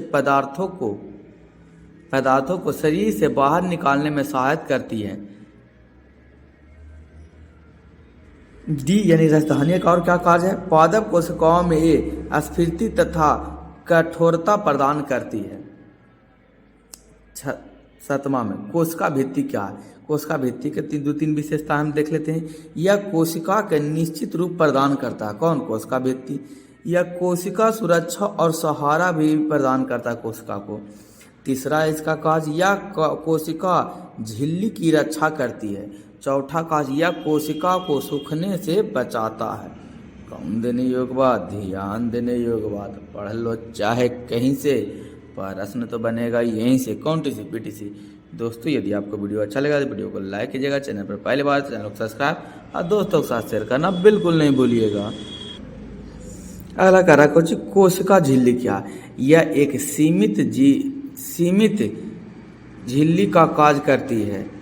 पदार्थों को शरीर से बाहर निकालने में सहायता करती है। डी यानी रसधानी का और क्या कार्य है? पादप कोशिकाओं में ये स्फीति तथा कठोरता प्रदान करती है। 7वां में कोशिका भित्ति क्या है? कोशिका भित्ति के 2-3 विशेषता हम देख लेते हैं। यह कोशिका के निश्चित रूप प्रदान करता है। कौन? कोशिका भित्ति। यह कोशिका सुरक्षा और सहारा भी प्रदान करता है कोशिका को। तीसरा इसका कार्य, यह कोशिका झिल्ली की रक्षा करती है। चौथा कार्य, यह कोशिका को सूखने से बचाता है। कौन देने योग्य बात? ध्यान देने योग्य बात। पढ़ लो चाहे कहीं से, प्रश्न तो बनेगा यहीं से। कौन टीसी पीटीसी। दोस्तों यदि आपको वीडियो अच्छा लगा तो वीडियो को लाइक कीजिएगा। चैनल पर पहली बार चैनल को सब्सक्राइब और दोस्तों के साथ शेयर करना बिल्कुल नहीं भूलिएगा। अगला कह रहा है कोशिका झिल्ली क्या? यह एक सीमित झिल्ली का कार्य करती है।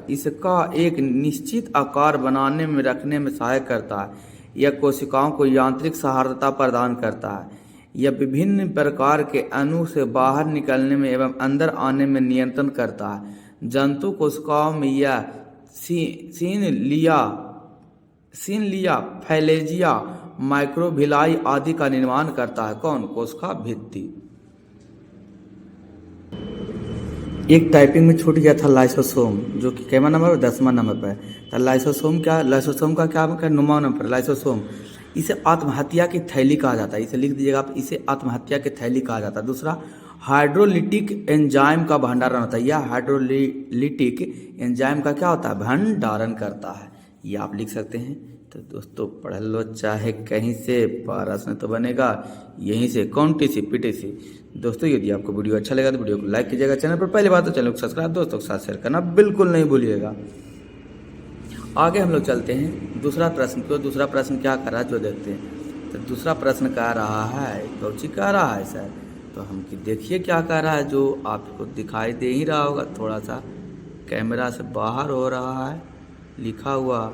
इसका एक निश्चित आकार बनाने में रखने में सहायक करता है। यह कोशिकाओं को यांत्रिक सहायता प्रदान करता है। यह विभिन्न प्रकार के अणु से बाहर निकलने में एवं अंदर आने में नियंत्रण करता है। जंतु कोशिकाओं में यह सीनलिया, फैलेजिया, माइक्रोविलाई आदि का निर्माण करता है। कौन? कोशिका भित्ति। एक टाइपिंग में छूट गया था लाइसोसोम, जो कि कैमा नंबर? 10वां नंबर पर। तो लाइसोसोम क्या? लाइसोसोम का क्या 9वां नंबर? लाइसोसोम। इसे आत्महत्या की थैली कहा जाता है। इसे लिख दीजिएगा आप, इसे आत्महत्या की थैली कहा जाता है। दूसरा, हाइड्रोलिटिक एंजाइम का भंडारण होता है। यह हाइड्रोलिटिक एंजाइम का क्या होता है? भंडारण करता है। ये आप लिख सकते हैं। तो दोस्तों पढ़ लो चाहे कहीं से, पारस में तो बनेगा यहीं से, कौनटी सी पीटी सी। दोस्तों यदि आपको वीडियो अच्छा लगा तो वीडियो को लाइक कीजिएगा, चैनल पर पहली बात तो चैनल को सब्सक्राइब दोस्तों के साथ शेयर करना बिल्कुल नहीं भूलिएगा। आगे हम लोग चलते हैं दूसरा प्रश्न की ओर। दूसरा प्रश्न क्या कर रहा है जो देखते हैं। तो दूसरा प्रश्न कह रहा है, कौची कह रहा है सर, तो हम कि देखिए क्या कह रहा है, जो आपको दिखाई दे ही रहा होगा, थोड़ा सा कैमरा से बाहर हो रहा है लिखा हुआ।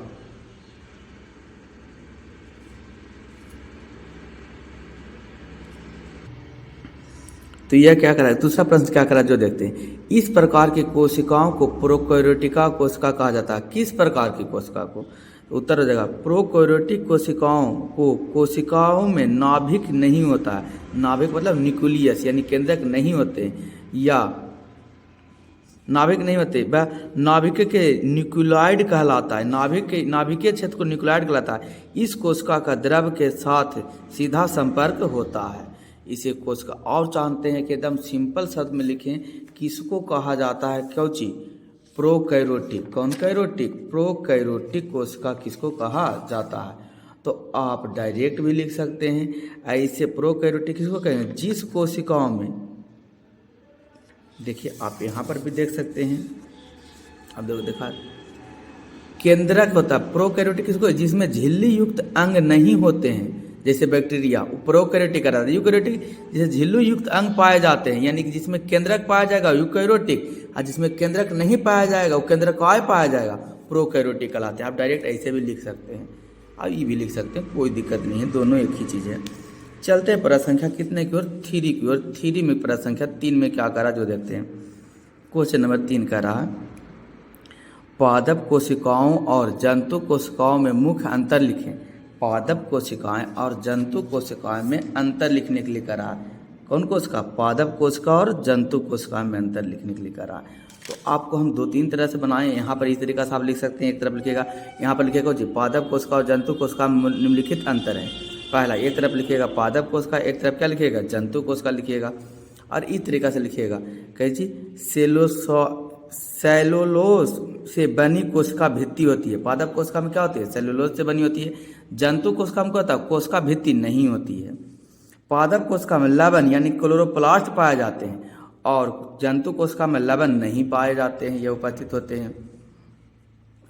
तो यह क्या करा है, दूसरा प्रश्न क्या करा जो देखते हैं। इस प्रकार की कोशिकाओं को प्रोकैरियोटिका कोशिका कहा जाता है। किस प्रकार की कोशिका को, उत्तर हो जाएगा प्रोकैरियोटिक कोशिकाओं को, कोशिकाओं में नाभिक नहीं होता है। नाभिक मतलब न्यूक्लियस यानी केंद्रक नहीं होते, या नाभिक नहीं होते, वह नाभिक के न्यूक्लियोइड कहलाता है। नाभिकीय क्षेत्र को न्यूक्लियोइड कहलाता है। इस कोशिका का द्रव के साथ सीधा संपर्क होता है, इसे कोशिका। और जानते हैं कि एकदम सिंपल शब्द में लिखें, किसको कहा जाता है, क्योंकि प्रोकैरियोटिक। कौन कैरोटिक, प्रोकैरियोटिक कोशिका किसको कहा जाता है। तो आप डायरेक्ट भी लिख सकते हैं ऐसे, प्रोकैरियोटिक किसको कहेंगे, जिस कोशिकाओं में, देखिए आप यहाँ पर भी देख सकते हैं, अब देखो देखा केंद्रक होता है। प्रोकैरियोटिक किसको, जिसमें झिल्ली युक्त अंग नहीं होते हैं, जैसे बैक्टीरिया, प्रोकैरियोटिक कहलाता है। यूकैरियोटिक जिसे झिल्ली युक्त अंग पाए जाते हैं, यानी कि जिसमें केंद्रक पाया जाएगा यूकैरियोटिक, और जिसमें केंद्रक नहीं पाया जाएगा वो केंद्रक काय पाया जाएगा, प्रोकैरियोटिक कहलाते हैं। आप डायरेक्ट ऐसे भी लिख सकते हैं और ये भी लिख सकते हैं, कोई दिक्कत नहीं है, दोनों एक ही चीज़ है। चलते हैं प्रश्न संख्या कितने की ओर, 3 की ओर। 3 में प्रश्न संख्या 3 में क्या करा जो देखते हैं। क्वेश्चन नंबर 3 कह रहा है, पादप कोशिकाओं और जंतु कोशिकाओं में मुख्य अंतर लिखें। पादप कोशिकाएं और जंतु कोशिकाएं में अंतर लिखने के लिए करा है। कौन कोशिका, पादप कोशिका और जंतु कोशिका में अंतर लिखने के लिए करा है। तो आपको हम 2-3 तरह से बनाए, यहाँ पर इस तरीका से आप लिख सकते हैं। एक तरफ लिखिएगा, यहाँ पर लिखिएगा जी पादप कोशिका और जंतु कोशिका में निम्नलिखित अंतर है। पहला, एक तरफ लिखिएगा पादप कोशिका, एक तरफ क्या लिखिएगा, जंतु कोशिका लिखिएगा। और इस तरीका से लिखिएगा, कहे जी सेलुलोज से बनी कोशिका भित्ति होती है। पादप कोशिका में क्या होती है, सेलुलोज से बनी होती है। जंतु कोशिका में क्या होता है, कोशिका भित्ति नहीं होती है। पादप कोशिका में लवण यानी क्लोरोप्लास्ट पाए जाते हैं, और जंतु कोशिका में लवण नहीं पाए जाते हैं, ये उपस्थित होते हैं।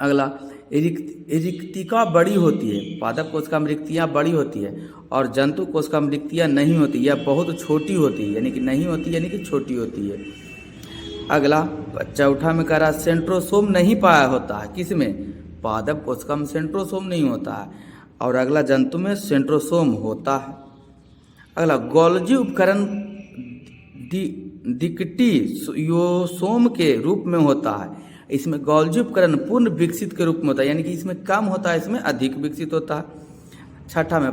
अगला, रिक्तिका बड़ी होती है। पादप कोशिका में रिक्तियाँ बड़ी होती है, और जंतु कोशिका में रिक्तियाँ नहीं होती, यह बहुत छोटी होती है, यानी कि नहीं होती यानी कि छोटी होती है। अगला, चौथा में कह रहा है सेंट्रोसोम नहीं पाया होता है। किसमें, पादप कोशिका में सेंट्रोसोम नहीं होता है, और अगला जंतु में सेंट्रोसोम होता है। अगला, गोल्जी उपकरण डिक्टियोसोम के रूप में होता है। इसमें गोल्जी उपकरण पूर्ण विकसित के रूप में होता है, यानी कि इसमें कम होता है, इसमें अधिक विकसित होता है। छठा में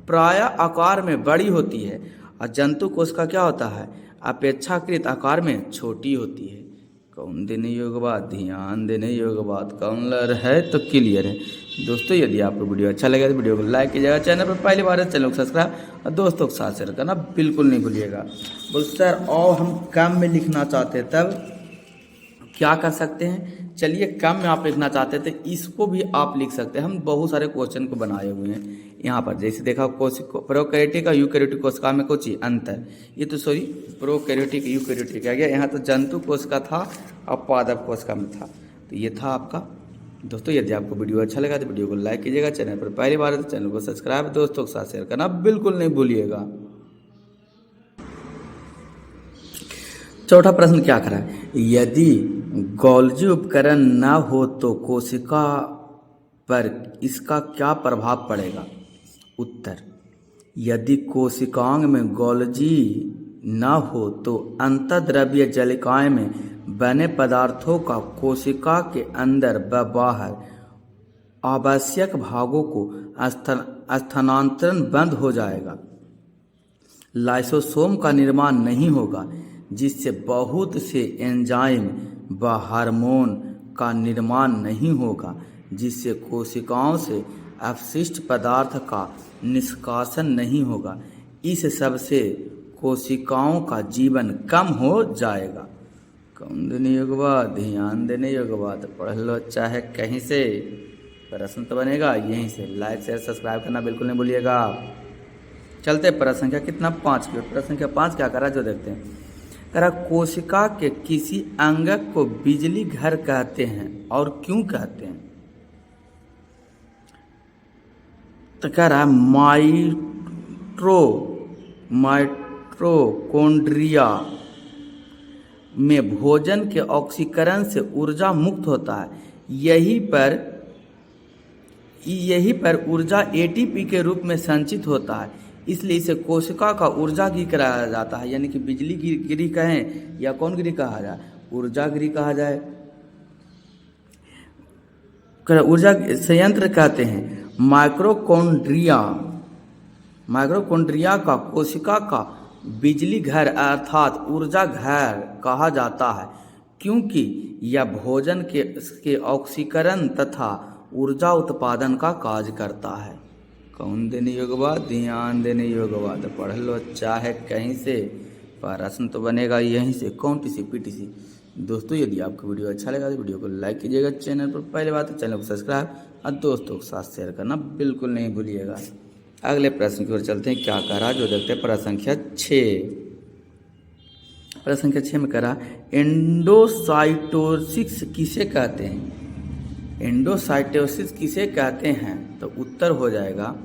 प्राय आकार में बड़ी होती है, और जंतु कोशिका क्या होता है, अपेक्षाकृत आकार में छोटी होती है। कौन देने योग्य बात, ध्यान देने योग्य बात, कौन लर है तो क्लियर है। दोस्तों यदि आपको वीडियो अच्छा लगे तो वीडियो को लाइक कीजिएगा, चैनल पर पहली बार है चैनल को सब्सक्राइब और दोस्तों के साथ शेयर करना बिल्कुल नहीं भूलिएगा। बोल सर और हम कम में लिखना चाहते हैं तब क्या कर सकते हैं। चलिए कम में आप लिखना चाहते थे, इसको भी आप लिख सकते हैं। हम बहुत सारे क्वेश्चन को बनाए हुए हैं यहाँ पर, जैसे देखा प्रोकैरियोटिक और यूकैरियोटिक कोशिका में कुछ अंतर, ये तो सॉरी प्रोकैरियोटिक यूकैरियोटिक आ गया, यहाँ तो जंतु कोशिका था और पादप कोशिका में था। तो ये था आपका। दोस्तों यदि आपको वीडियो अच्छा लगा तो वीडियो को लाइक कीजिएगा, चैनल पर पहली बार है तो चैनल को सब्सक्राइब, दोस्तों के साथ शेयर करना बिल्कुल नहीं भूलिएगा। चौथा प्रश्न क्या करा है, यदि गोल्जी उपकरण न हो तो कोशिका पर इसका क्या प्रभाव पड़ेगा। उत्तर, यदि कोशिकाओं में गोल्जी न हो तो अंतःद्रव्य जलिकाएं में बने पदार्थों का कोशिका के अंदर व बाहर आवश्यक भागों को स्थानांतरण बंद हो जाएगा। लाइसोसोम का निर्माण नहीं होगा, जिससे बहुत से एंजाइम व हार्मोन का निर्माण नहीं होगा, जिससे कोशिकाओं से अपशिष्ट पदार्थ का निष्कासन नहीं होगा। इस सब से कोशिकाओं का जीवन कम हो जाएगा। कौन देने योग्य बात, ध्यान देने योग्य बात, पढ़ लो चाहे कहीं से, प्रश्न तो बनेगा यहीं से। लाइक शेयर सब्सक्राइब करना बिल्कुल नहीं भूलिएगा। चलते प्रश्न संख्या कितना 5 की। प्रश्न संख्या 5 क्या करा जो देखते हैं। करा कोशिका के किसी अंगक को बिजली घर कहते हैं और क्यों कहते हैं। तो कह रहा माइटोकॉन्ड्रिया में भोजन के ऑक्सीकरण से ऊर्जा मुक्त होता है। यही पर ऊर्जा एटीपी के रूप में संचित होता है, इसलिए इसे कोशिका का ऊर्जा गृह कहा जाता है। यानी कि बिजली गृह कहें या कौन गृह कहा जाए, ऊर्जा गृह कहा जाए, ऊर्जा संयंत्र कहते हैं। माइटोकॉन्ड्रिया का कोशिका का बिजली घर अर्थात ऊर्जा घर कहा जाता है, क्योंकि यह भोजन के ऑक्सीकरण तथा ऊर्जा उत्पादन का कार्य करता है। कौन देने योग्य बात, ध्यान देने योग्य बात। पढ़ लो चाहे कहीं से, प्रश्न तो बनेगा यहीं से। कौन टीसी पीटीसी। दोस्तों यदि आपको वीडियो अच्छा लगा तो वीडियो को लाइक कीजिएगा। चैनल पर पहले बात है चैनल को सब्सक्राइब और दोस्तों के साथ शेयर करना बिल्कुल नहीं भूलिएगा। अगले प्रश्न की ओर चलते हैं। क्या कह रहा जो देखते हैं प्रश्न संख्या 6। प्रश्न संख्या 6 में कह रहा एंडोसाइटोसिस किसे कहते हैं। एंडोसाइटोसिस किसे कहते हैं तो उत्तर हो जाएगा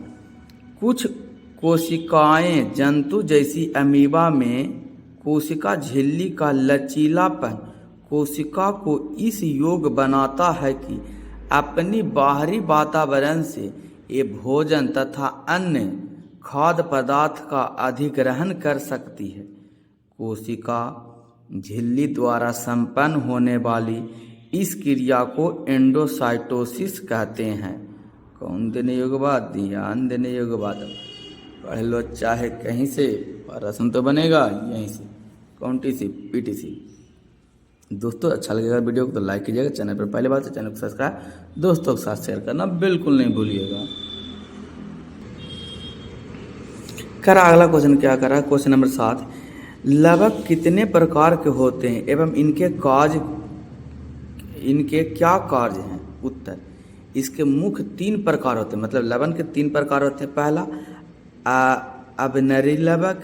कुछ कोशिकाएं जंतु जैसी अमीबा में कोशिका झिल्ली का लचीलापन कोशिका को इस योग बनाता है कि अपनी बाहरी वातावरण से ये भोजन तथा अन्य खाद्य पदार्थ का अधिग्रहण कर सकती है। कोशिका झिल्ली द्वारा संपन्न होने वाली इस क्रिया को एंडोसाइटोसिस कहते हैं। कौन देने योग्य बात, ध्यान देने योग्य बात। पढ़ लो चाहे कहीं से, प्रश्न तो बनेगा यहीं से। कौन टीसी पीटीसी। दोस्तों अच्छा लगेगा वीडियो को तो लाइक कीजिएगा। चैनल पर पहले बात है चैनल को सब्सक्राइब दोस्तों के साथ शेयर करना बिल्कुल नहीं भूलिएगा। करा अगला क्वेश्चन क्या करा, क्वेश्चन नंबर 7। लवक कितने प्रकार के होते हैं एवं इनके क्या कार्य हैं। उत्तर इसके मुख्य 3 प्रकार होते हैं, मतलब लवण के 3 प्रकार होते हैं। पहला अबनरी लवक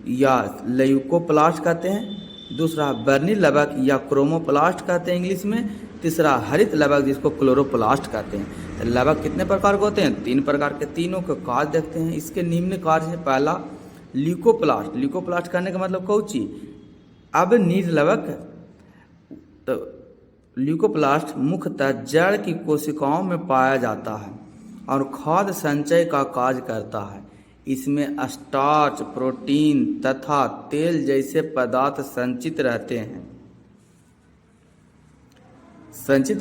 या ल्यूकोप्लास्ट कहते हैं, दूसरा बर्नी लवक या क्रोमोप्लास्ट कहते हैं इंग्लिश में, तीसरा हरित लवक जिसको क्लोरोप्लास्ट कहते हैं। तो लवक कितने प्रकार के होते हैं, 3 प्रकार के। तीनों के कार्य देखते हैं। इसके निम्न कार्य है। पहला ल्यूकोप्लास्ट। ल्यूकोप्लास्ट करने का मतलब कौची, अब निर्लवक। तो ल्यूकोप्लास्ट मुख्यतः जड़ की कोशिकाओं में पाया जाता है और खाद्य संचय का कार्य करता है। इसमें स्टार्च, प्रोटीन तथा तेल जैसे पदार्थ संचित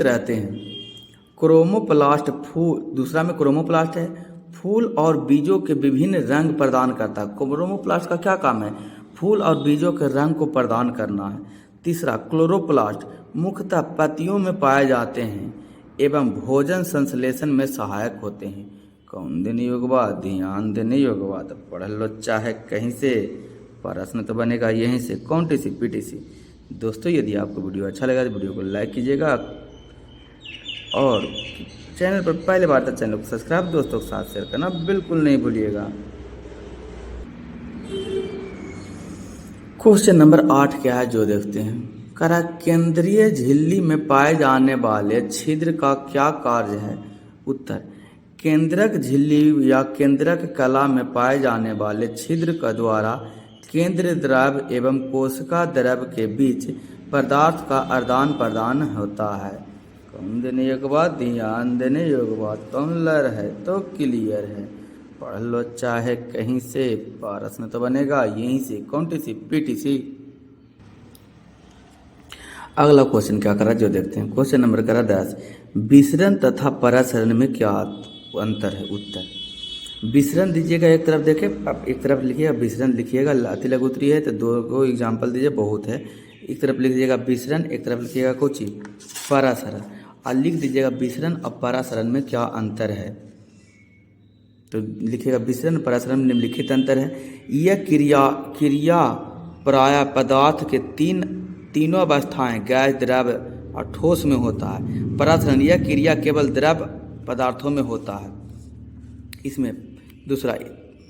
रहते हैं। क्रोमोप्लास्ट दूसरा में क्रोमोप्लास्ट है, फूल और बीजों के विभिन्न रंग प्रदान करता है। क्रोमोप्लास्ट का क्या काम है, फूल और बीजों के रंग को प्रदान करना है। तीसरा क्लोरोप्लास्ट मुख्यतः पत्तियों में पाए जाते हैं एवं भोजन संश्लेषण में सहायक होते हैं। कौन देने योग्य बात, ध्यान देने योग्य बात। पढ़ लो चाहे कहीं से, प्रश्न तो बनेगा यहीं से। कौन टीसी पीटीसी। दोस्तों यदि आपको वीडियो अच्छा लगा तो वीडियो को लाइक कीजिएगा और चैनल पर पहले बार तो चैनल को सब्सक्राइब दोस्तों के साथ शेयर करना बिल्कुल नहीं भूलिएगा। क्वेश्चन नंबर 8 क्या है जो देखते हैं। करा केंद्रीय झिल्ली में पाए जाने वाले छिद्र का क्या कार्य है। उत्तर केंद्रक झिल्ली या केंद्रक कला में पाए जाने वाले छिद्र का द्वारा केंद्र द्रव एवं कोशिका द्रव के बीच पदार्थ का आदान प्रदान होता है। कौन देने योग्य बात, ध्यान देने योग्य बात। कौन लर है तो क्लियर है। पढ़ लो चाहे कहीं से, प्रश्न तो बनेगा यहीं से। कौन टीसी पीटीसी। अगला क्वेश्चन क्या करा जो देखते हैं। क्वेश्चन नंबर करा 10। विसरण तथा परासरण में क्या अंतर है। उत्तर विसरण दीजिएगा एक तरफ, देखे आप एक तरफ लिखिएगा विसरण लिखिएगा, लाती लगोतरी है तो 2 एग्जाम्पल दीजिए बहुत है। एक तरफ लिख दीजिएगा विसरण, एक तरफ लिखिएगा कुछ परासरण, और लिख दीजिएगा विसरण और परासरण में क्या अंतर है। तो लिखिएगा विसरण परासरण में निम्नलिखित अंतर है। यह क्रिया प्राय पदार्थ के तीनों अवस्थाएं गैस, द्रव और ठोस में होता है। परासरण यह क्रिया केवल द्रव पदार्थों में होता है। इसमें दूसरा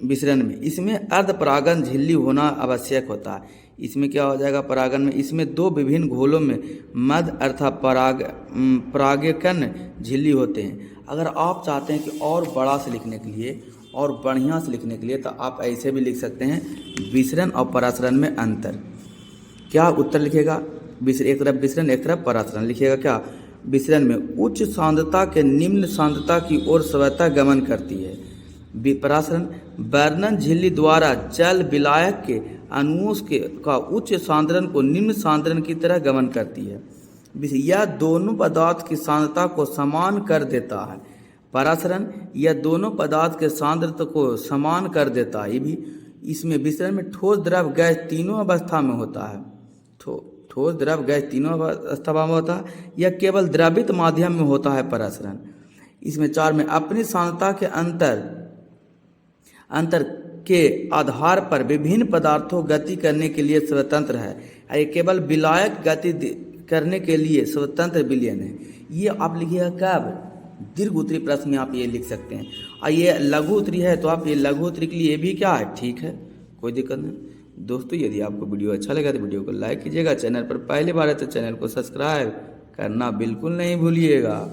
विसरण में इसमें अर्धपरागन झिल्ली होना आवश्यक होता है। इसमें क्या हो जाएगा परागन में, इसमें दो विभिन्न घोलों में मध्य अर्थात परागकण झिल्ली होते हैं। अगर आप चाहते हैं कि और बड़ा से लिखने के लिए और बढ़िया से लिखने के लिए तो आप ऐसे भी लिख सकते हैं, विसरण और परासरण में अंतर। क्या उत्तर लिखेगा, एक तरफ विसरण एक तरफ परासरण लिखिएगा। क्या विसरण में उच्च सांद्रता के निम्न सांद्रता की ओर स्वतः गमन करती है। परासरण वर्णन झिल्ली द्वारा जल विलायक के अणुओं का उच्च सांद्रण को निम्न सांद्रण की तरह गमन करती है। यह दोनों पदार्थ की सांद्रता को समान कर देता है। परासरण यह दोनों पदार्थ के सांद्रता को समान कर देता है। ये भी इसमें विसरण में ठोस द्रव गैस तीनों अवस्था में होता है। ठोस द्रव गैस तीनों अवस्था में होता है। यह केवल द्रवित माध्यम में होता है परासरण। इसमें 4 में अपनी सांद्रता के अंतर के आधार पर विभिन्न पदार्थों गति करने के लिए स्वतंत्र है। ये केवल विलायक गति करने के लिए स्वतंत्र विलयन है। ये आप लिखिएगा कब, दीर्घ उत्तरी प्रश्न में आप ये लिख सकते हैं। और ये लघु उत्तरी है तो आप ये लघु उत्तरी के लिए भी क्या है, ठीक है, कोई दिक्कत नहीं। दोस्तों यदि आपको वीडियो अच्छा लगा तो वीडियो को लाइक कीजिएगा। चैनल पर पहली बार है तो चैनल को सब्सक्राइब करना बिल्कुल नहीं भूलिएगा।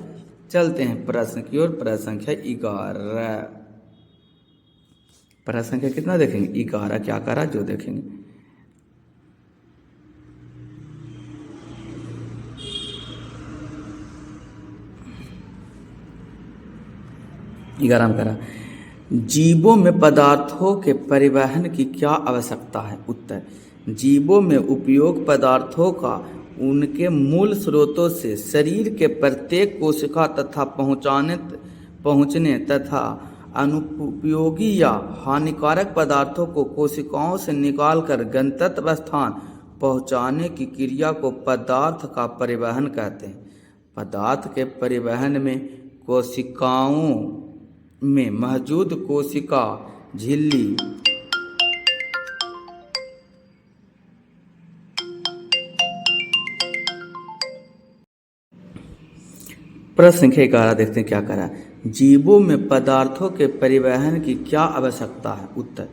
चलते हैं प्रश्न की ओर। प्रश्न संख्या 11। प्रश्न संख्या कितना देखेंगे, 11 क्या करा जो देखेंगे। 11 में करा, जीवों में पदार्थों के परिवहन की क्या आवश्यकता है। उत्तर, जीवों में उपयोग पदार्थों का उनके मूल स्रोतों से शरीर के प्रत्येक कोशिका तथा पहुँचने तथा अनुपयोगी या हानिकारक पदार्थों को कोशिकाओं से निकालकर गंतव्य स्थान पहुँचाने की क्रिया को पदार्थ का परिवहन कहते हैं। पदार्थ के परिवहन में कोशिकाओं में मौजूद कोशिका झिल्ली प्रश्न संख्या 11 देखते हैं क्या करा। जीवों में पदार्थों के परिवहन की क्या आवश्यकता है। उत्तर,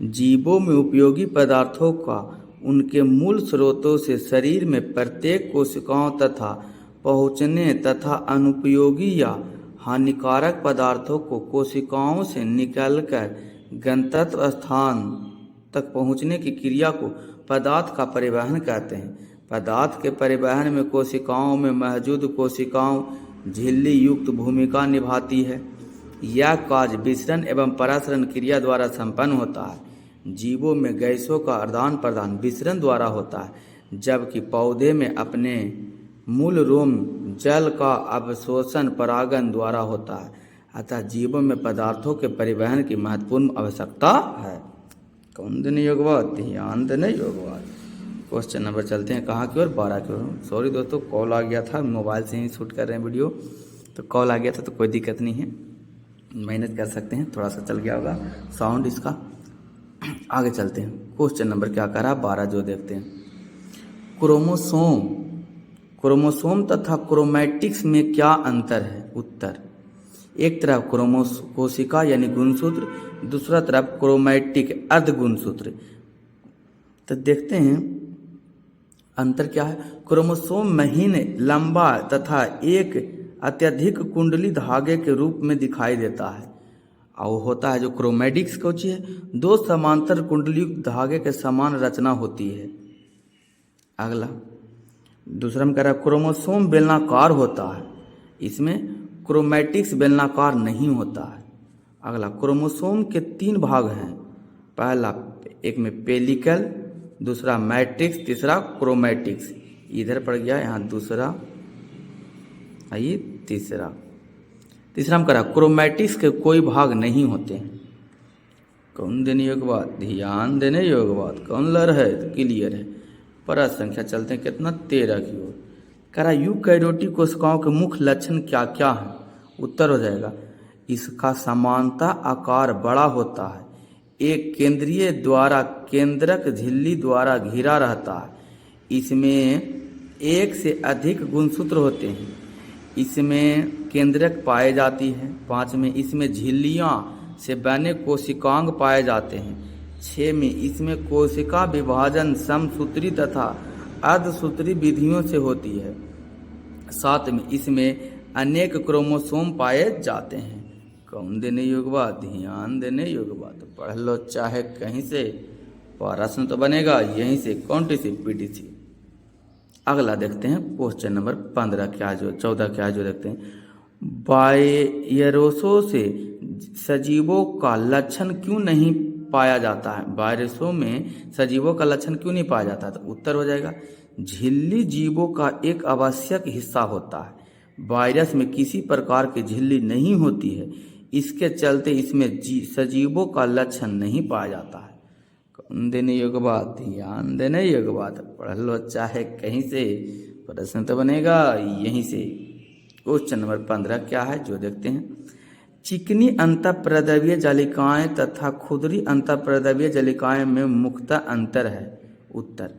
जीवों में उपयोगी पदार्थों का उनके मूल स्रोतों से शरीर में प्रत्येक कोशिकाओं तथा पहुँचने तथा अनुपयोगी या हानिकारक पदार्थों को कोशिकाओं से निकालकर गंतव्य स्थान तक पहुँचने की क्रिया को पदार्थ का परिवहन कहते हैं। पदार्थ के परिवहन में कोशिकाओं में मौजूद कोशिकाओं झिल्ली युक्त भूमिका निभाती है। यह कार्य विसरण एवं परासरण क्रिया द्वारा संपन्न होता है। जीवों में गैसों का आदान प्रदान विसरण द्वारा होता है, जबकि पौधे में अपने मूल रोम जल का अवशोषण परागन द्वारा होता है। अतः जीवों में पदार्थों के परिवहन की महत्वपूर्ण आवश्यकता है। कौन देने योग्य, ध्यान देने योग्य। क्वेश्चन नंबर चलते हैं कहाँ की ओर, 12 की ओर। सॉरी दोस्तों, कॉल आ गया था, मोबाइल से ही शूट कर रहे हैं वीडियो, तो कॉल आ गया था तो कोई दिक्कत नहीं है, मेहनत कर सकते हैं। थोड़ा सा चल गया होगा साउंड इसका। आगे चलते हैं। क्वेश्चन नंबर क्या करा, 12 जो देखते हैं। क्रोमोसोम तथा क्रोमैटिक्स में क्या अंतर है। उत्तर, एक तरफ कोशिका यानी गुणसूत्र, दूसरा तरफ क्रोमैटिक अर्धगुणसूत्र। तो देखते हैं अंतर क्या है। क्रोमोसोम महीन, लंबा तथा एक अत्यधिक कुंडली धागे के रूप में दिखाई देता है। और होता है जो क्रोमैटिक्स को है, 2 समांतर कुंडलीयुक्त धागे के समान रचना होती है। अगला दूसरा में कह रहा है क्रोमोसोम बेलनाकार होता है, इसमें क्रोमैटिक्स बेलनाकार नहीं होता है। अगला क्रोमोसोम के 3 भाग हैं, पहला एक में पेलिकल, दूसरा मैट्रिक्स, तीसरा क्रोमैटिक्स। इधर पड़ गया, यहाँ दूसरा, आइए तीसरा में करा क्रोमैटिक्स के कोई भाग नहीं होते हैं। कौन देने योग्य बात, ध्यान देने योग्य बात। कौन लर है तो क्लियर है। प्रश्न संख्या चलते हैं कितना, 13 की ओर। करा यूकैरियोटिक कोशिकाओं के मुख्य लक्षण क्या क्या है। उत्तर हो जाएगा, इसका समानता आकार बड़ा होता है, एक केंद्रक झिल्ली द्वारा घिरा रहता है, इसमें एक से अधिक गुणसूत्र होते हैं। इसमें केंद्रक पाए जाती है। 5 में इसमें झिल्लियाँ से बने कोशिकांग पाए जाते हैं। 6 में इसमें कोशिका विभाजन समसूत्री तथा अर्धसूत्री विधियों से होती है। 7 में इसमें अनेक क्रोमोसोम पाए जाते हैं। कौन देने योग्य बात? ध्यान देने योग्य बात। पढ़ लो चाहे कहीं से, प्रश्न तो बनेगा यहीं से, कौन-सी पीटीसी। अगला देखते हैं क्वेश्चन नंबर 15 क्या जो 14 क्या जो देखते हैं, वायरसों से सजीवों का लक्षण क्यों नहीं पाया जाता है? वायरसों में सजीवों का लक्षण क्यों नहीं पाया जाता? तो उत्तर हो जाएगा झिल्ली जीवों का एक आवश्यक हिस्सा होता है। वायरस में किसी प्रकार की झिल्ली नहीं होती है, इसके चलते इसमें सजीवों का लक्षण नहीं पाया जाता है। कौन देने योग्य बात? ध्यान देने योग्य बात। पढ़ लो चाहे कहीं से, प्रश्न तो बनेगा यहीं से। क्वेश्चन नंबर 15 क्या है जो देखते हैं, चिकनी अंतःप्रद्रव्य जालिकाएं तथा खुदरी अंतःप्रद्रव्य जालिकाएं में मुख्यतः अंतर है। उत्तर,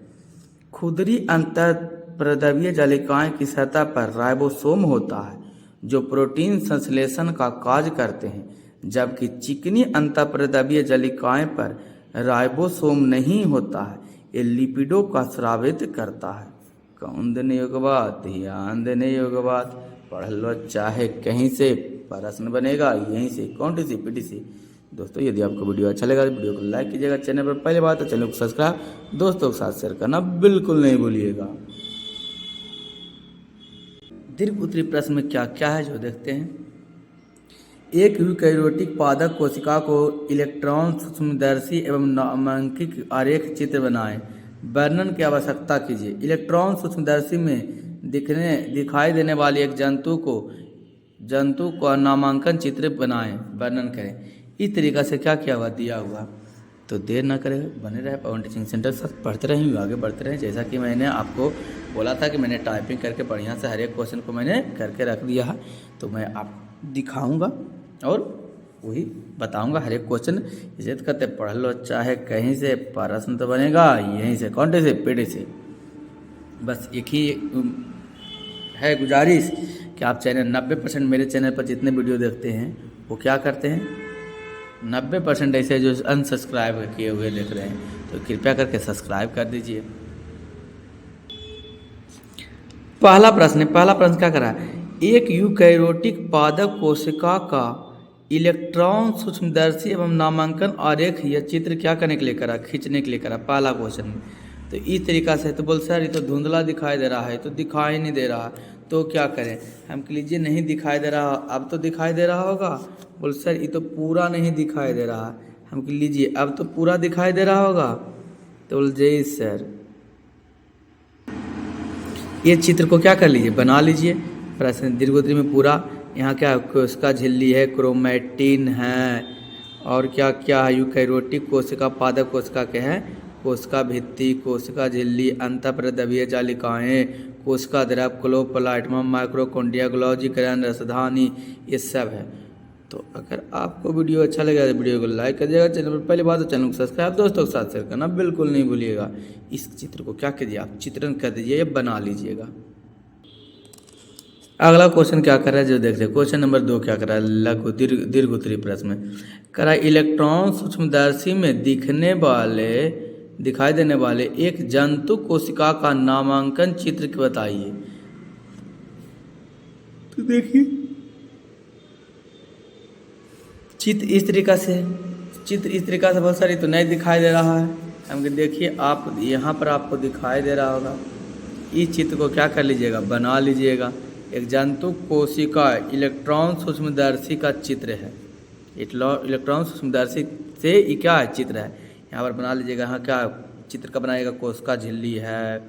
खुदरी अंतःप्रद्रव्य जालिकाएं की सतह पर राइबोसोम होता है जो प्रोटीन संश्लेषण का कार्य करते हैं, जबकि चिकनी अंतःप्रद्रव्य जालिकाएं पर राइबोसोम नहीं होता है। ये लिपिडों का स्रावित करता है। कौन देने योग्य बात? ध्यान देने योग्य बात। पढ़ लो चाहे कहीं से, प्रश्न बनेगा यहीं से, कौन-सी पीटीसी। दोस्तों यदि आपको वीडियो अच्छा लगा तो वीडियो को लाइक कीजिएगा। चैनल पर पहले बात है चैनल को सब्सक्राइब दोस्तों के साथ शेयर करना बिल्कुल नहीं भूलिएगा। दीर्घ उत्तरी प्रश्न में क्या क्या है जो देखते हैं, एक यूकैरियोटिक पादप कोशिका को इलेक्ट्रॉन सूक्ष्मदर्शी एवं नामांकित आरेख चित्र बनाएं। वर्णन की आवश्यकता कीजिए। इलेक्ट्रॉन सूक्ष्मदर्शी में दिखाई देने वाले एक जंतु का नामांकन चित्र बनाएं, वर्णन करें। इस तरीक़ा से क्या किया हुआ दिया हुआ, तो देर ना करें, बने रहे पवन टीचिंग सेंटर साथ पढ़ते रहें, आगे बढ़ते रहें। जैसा कि मैंने आपको बोला था कि मैंने टाइपिंग करके बढ़िया से हर एक क्वेश्चन को मैंने करके रख दिया है, तो मैं आपको दिखाऊंगा और वही बताऊंगा हर एक क्वेश्चन। इज्जत करते पढ़ लो चाहे कहीं से, प्रश्न तो बनेगा यहीं से, कौन-सी पीढ़ी से। बस एक ही है गुजारिश कि आप चैनल 90% मेरे चैनल पर जितने वीडियो देखते हैं वो क्या करते हैं, 90% ऐसे जो अनसब्सक्राइब किए हुए देख रहे हैं, तो कृपया करके सब्सक्राइब कर दीजिए। पहला प्रश्न क्या करा है, एक यूकैरियोटिक पादप कोशिका का इलेक्ट्रॉन सूक्ष्मदर्शी एवं नामांकन आरेख या चित्र क्या करने के लिए करा? खींचने के लिए करा। पहला क्वेश्चन में तो इस तरीक़ा से, तो बोल सर ये तो धुंधला दिखाई दे रहा है, तो दिखाई नहीं दे रहा, तो क्या करें? हम कह लीजिए नहीं दिखाई दे रहा, अब तो दिखाई दे रहा होगा। बोल सर ये तो पूरा नहीं दिखाई दे रहा, हम कह लीजिए अब तो पूरा दिखाई दे रहा होगा। तो बोल जी सर ये चित्र को क्या कर लीजिए, बना लीजिए। प्रश्न दीर्घोत्तरी में पूरा यहाँ क्या कोशिका झिल्ली है, क्रोमैटिन है, और क्या क्या है, यूकैरियोटिक कोशिका पादप कोशिका के हैं, कोशिका भित्ति, कोशिका झिल्ली, अंतःप्रद्रव्य जालिकाएं, कोशिका द्रव, क्लोप्लाज्मा, माइक्रोकॉन्ड्रिया, गोल्गी किरण, रसधानी, ये सब है। तो अगर आपको वीडियो अच्छा लगे तो वीडियो को लाइक कर दीजिएगा। चैनल पर पहली बात तो चैनल को सब्सक्राइब दोस्तों के साथ शेयर करना बिल्कुल नहीं भूलिएगा। इस चित्र को क्या कीजिए, आप चित्रण कर दीजिए या बना लीजिएगा। अगला क्वेश्चन क्या कर रहा है जो देखते हैं, क्वेश्चन नंबर 2 क्या कर रहा है, लघु दीर्घ उत्तरी प्रश्न में करा, इलेक्ट्रॉन सूक्ष्मदर्शी में दिखाई देने वाले एक जंतु कोशिका का नामांकन चित्र बताइए। तो देखिए चित्र इस तरीक़ा से बहुत सारी तो नहीं दिखाई दे रहा है। हम देखिए आप यहाँ पर आपको दिखाई दे रहा होगा। इस चित्र को क्या कर लीजिएगा, बना लीजिएगा। एक जंतु कोशिका इलेक्ट्रॉन सूक्ष्मदर्शी का चित्र है। इलेक्ट्रॉन सूक्ष्मदर्शी से ये क्या है, चित्र है। यहाँ पर बना लीजिएगा। यहाँ क्या चित्र का बनाइएगा, कोशिका झिल्ली है,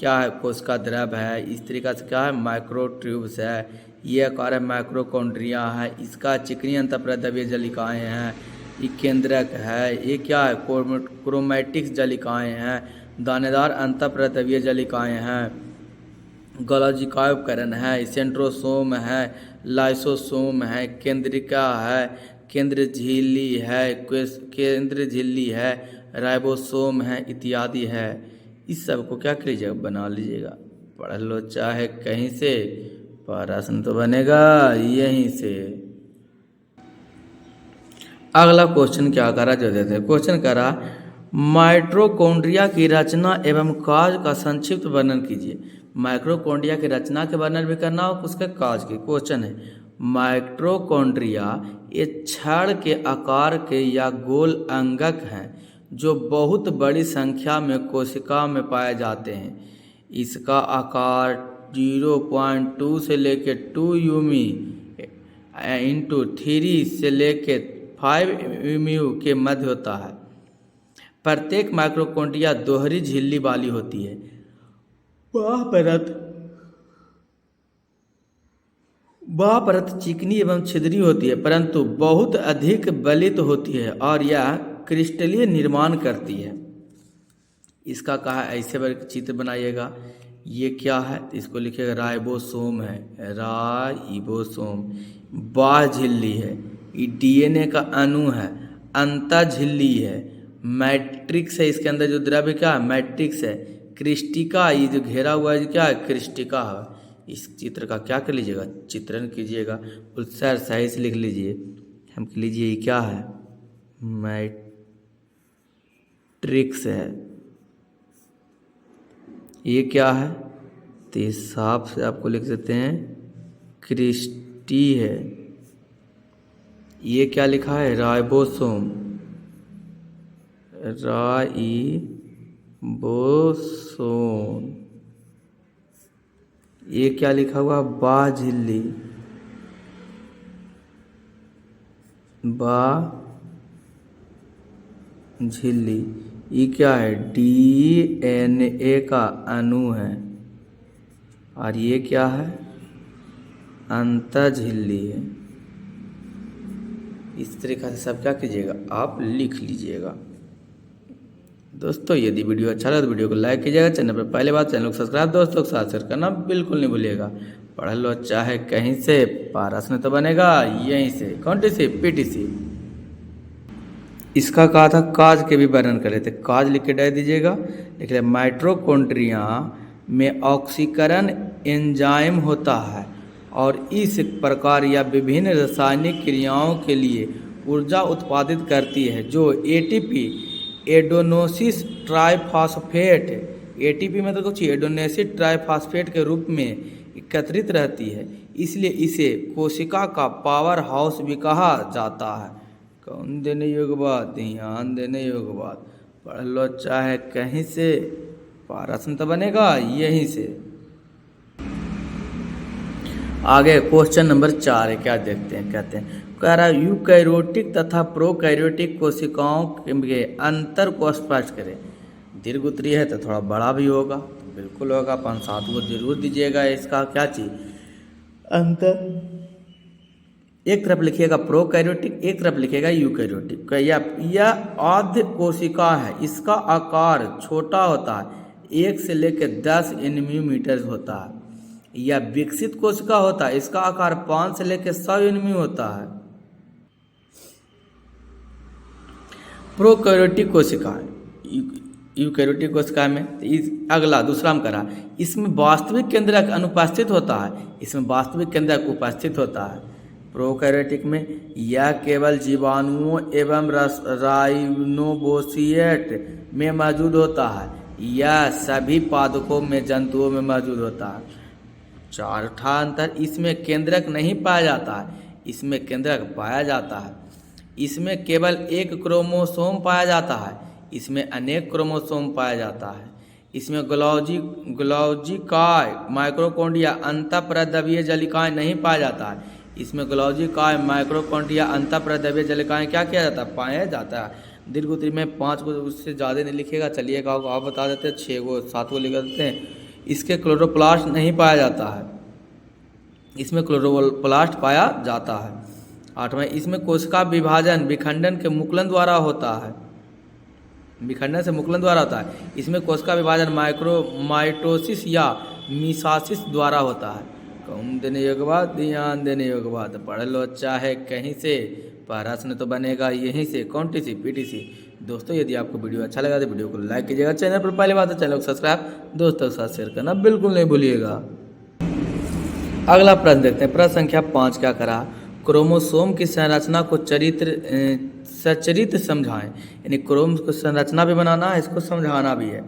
क्या है, कोशिका द्रव है, इस तरीक़ा से क्या है, माइक्रोट्यूब्स है, ये आकार है, माइक्रोकॉन्ड्रिया है, इसका चिकनी अंतःप्रद्रव्य जालिकाएं हैं, ये केंद्रक है, ये क्या है, क्रोमैटिक्स जालिकाएं हैं, दानेदार अंतःप्रद्रव्य जालिकाएं हैं, गोल्गी उपकरण है, सेंट्रोसोम है, लाइसोसोम है, केंद्रिका है, केंद्र झिल्ली है, राइबोसोम है इत्यादि है। इस सब को क्या कीजिएगा, बना लीजिएगा। पढ़ लो चाहे कहीं से, प्रश्न तो बनेगा यहीं से। अगला क्वेश्चन क्या करा जो देते हैं, क्वेश्चन करा माइटोकॉन्ड्रिया की रचना एवं कार्य का संक्षिप्त वर्णन कीजिए। माइटोकॉन्ड्रिया की रचना के वर्णन भी करना और उसके कार्य की। क्वेश्चन है माइटोकॉन्ड्रिया ये छड़ के आकार के या गोल अंगक हैं जो बहुत बड़ी संख्या में कोशिका में पाए जाते हैं। इसका आकार 0.2 से लेकर 2 यूमी इंटू 3 से लेकर 5 यूमी के मध्य होता है। प्रत्येक माइटोकॉन्ड्रिया दोहरी झिल्ली वाली होती है। वह परत चिकनी एवं छिद्री होती है परंतु बहुत अधिक बलित होती है और यह क्रिस्टलीय निर्माण करती है। इसका कहा ऐसे वर्ग चित्र बनाइएगा। ये क्या है, इसको लिखिएगा राइबोसोम है, राइबोसोम। बाह्य झिल्ली है, ये डीएनए का अणु है। अंतः झिल्ली है, मैट्रिक्स है, इसके अंदर जो द्रव्य क्या है मैट्रिक्स है। क्रिस्टिका, ये जो घेरा हुआ है क्या है क्रिस्टिका है। इस चित्र का क्या कर लीजिएगा चित्रण कीजिएगा, उत्साह सही से लिख लीजिए। हम कह लीजिए ये क्या है मैट्रिक्स है। ये क्या है तो इस हिसाब से आपको लिख सकते हैं क्रिस्टी है। ये क्या लिखा है राइबोसोम, राइबोसोम। ये क्या लिखा हुआ बाह्य झिल्ली, बाह्य झिल्ली। ये क्या है डीएनए का अणु है। और ये क्या है अंतः झिल्ली है। इस तरीक़ा से सब क्या कीजिएगा आप लिख लीजिएगा। दोस्तों यदि वीडियो अच्छा लगे तो वीडियो को लाइक कीजिएगा। चैनल पर पहले बार चैनल को सब्सक्राइब दोस्तों के साथ शेयर करना बिल्कुल नहीं भूलिएगा। पढ़ लो चाहे कहीं से, प्रश्न तो बनेगा यहीं से। कौन सी पीटीसी। इसका कहा था काज के भी वर्णन करे थे, काज लिख के डाल दीजिएगा। लिख ले माइटोकॉन्ड्रिया में ऑक्सीकरण एंजाइम होता है और इस प्रकार यह विभिन्न रासायनिक क्रियाओं के लिए ऊर्जा उत्पादित करती है जो एटीपी एडेनोसिस ट्राइफॉस्फेट, एटीपी मतलब कुछ एडेनोसिस ट्राइफॉस्फेट के रूप में एकत्रित रहती है। इसलिए इसे कोशिका का पावर हाउस भी कहा जाता है। कौन देने योग्य बात, ध्यान देने योग्य बात। पढ़ लो चाहे कहीं से, प्रश्न तो बनेगा यहीं से। आगे क्वेश्चन नंबर 4 है, क्या देखते हैं। कहते हैं कह रहा यूकैरियोटिक तथा प्रोकैरियोटिक कोशिकाओं के अंतर को स्पष्ट करें। दीर्घ उत्तरीय है तो थोड़ा बड़ा भी होगा, तो बिल्कुल होगा 5-7 को जरूर दीजिएगा। इसका क्या चीज़ अंतर, एक तरफ लिखिएगा प्रोकैरियोटिक, एक तरफ लिखिएगा यूकैरियोटिक। यह आद्य कोशिका है, इसका आकार छोटा होता है, 1 से लेकर 10 नैनोमीटर होता है। यह विकसित कोशिका होता है, इसका आकार 5 से लेकर 100 नैनोमीटर होता है। प्रोकैरियोटिक कोशिका यूकैरियोटिक कोशिका में अगला दूसरा में करा, इसमें वास्तविक केंद्रक अनुपस्थित होता है, इसमें वास्तविक केंद्रक उपस्थित होता है। प्रोकैरियोटिक में यह केवल जीवाणुओं एवं राइनोबोसिएट में मौजूद होता है, यह सभी पादपों में जंतुओं में मौजूद होता है। चौथा अंतर, इसमें केंद्रक नहीं पाया जाता है, इसमें केंद्रक पाया जाता है। इसमें केवल एक क्रोमोसोम पाया जाता है, इसमें अनेक क्रोमोसोम पाया जाता है। इसमें ग्लॉजिकाय माइटोकॉन्ड्रिया अंतःप्रद्रव्यीय जलिकाएं नहीं पाया जाता है, इसमें ग्लॉजिकाय माइटोकॉन्ड्रिया अंतःप्रद्रव्यीय जलिकाएं क्या किया जाता है पाया जाता है। दीर्घ उत्तरी में 5 को उससे ज़्यादा नहीं लिखेगा, चलिएगा आप बता देते हैं 6 को 7 को लिख देते हैं। इसके क्लोरोप्लास्ट नहीं पाया जाता है, इसमें क्लोरोप्लास्ट पाया जाता है। 8वां, इसमें कोशिका विभाजन विखंडन के मुकुलन द्वारा होता है, विखंडन से मुकुलन द्वारा होता है। इसमें कोशिका विभाजन माइटोसिस या मिसासिस द्वारा होता है। कौन देने योग्य बात, ध्यान देने योग्य बात। पढ़ लो चाहे कहीं से, प्रश्न तो बनेगा यहीं से। कौन टी सी पीटीसी। दोस्तों यदि आपको वीडियो अच्छा लगा तो वीडियो को लाइक कीजिएगा, चैनल पर पहली बात है चैनल को सब्सक्राइब दोस्तों के साथ शेयर करना बिल्कुल नहीं भूलिएगा। अगला प्रश्न देखते हैं। प्रश्न संख्या 5 क्या करा, क्रोमोसोम की संरचना को सचरित समझाएं। यानी क्रोम को संरचना भी बनाना है, इसको समझाना भी है।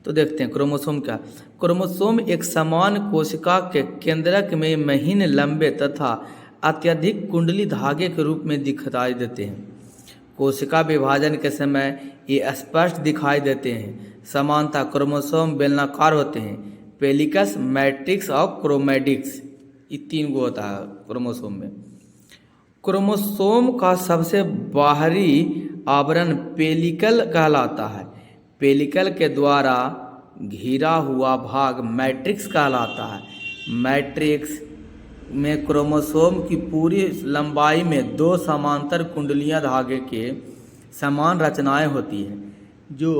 तो देखते हैं क्रोमोसोम क्या। क्रोमोसोम एक समान कोशिका के केंद्रक में महीन लंबे तथा अत्यधिक कुंडली धागे के रूप में दिखाई देते हैं। कोशिका विभाजन के समय ये स्पष्ट दिखाई देते हैं। समानता क्रोमोसोम बेलनाकार होते हैं। पेलिकस, मैट्रिक्स और क्रोमैटिक्स, ये 3 गो होता है क्रोमोसोम में। क्रोमोसोम का सबसे बाहरी आवरण पेलिकल कहलाता है। पेलिकल के द्वारा घिरा हुआ भाग मैट्रिक्स कहलाता है। मैट्रिक्स में क्रोमोसोम की पूरी लंबाई में 2 समांतर कुंडलियां धागे के समान रचनाएं होती हैं, जो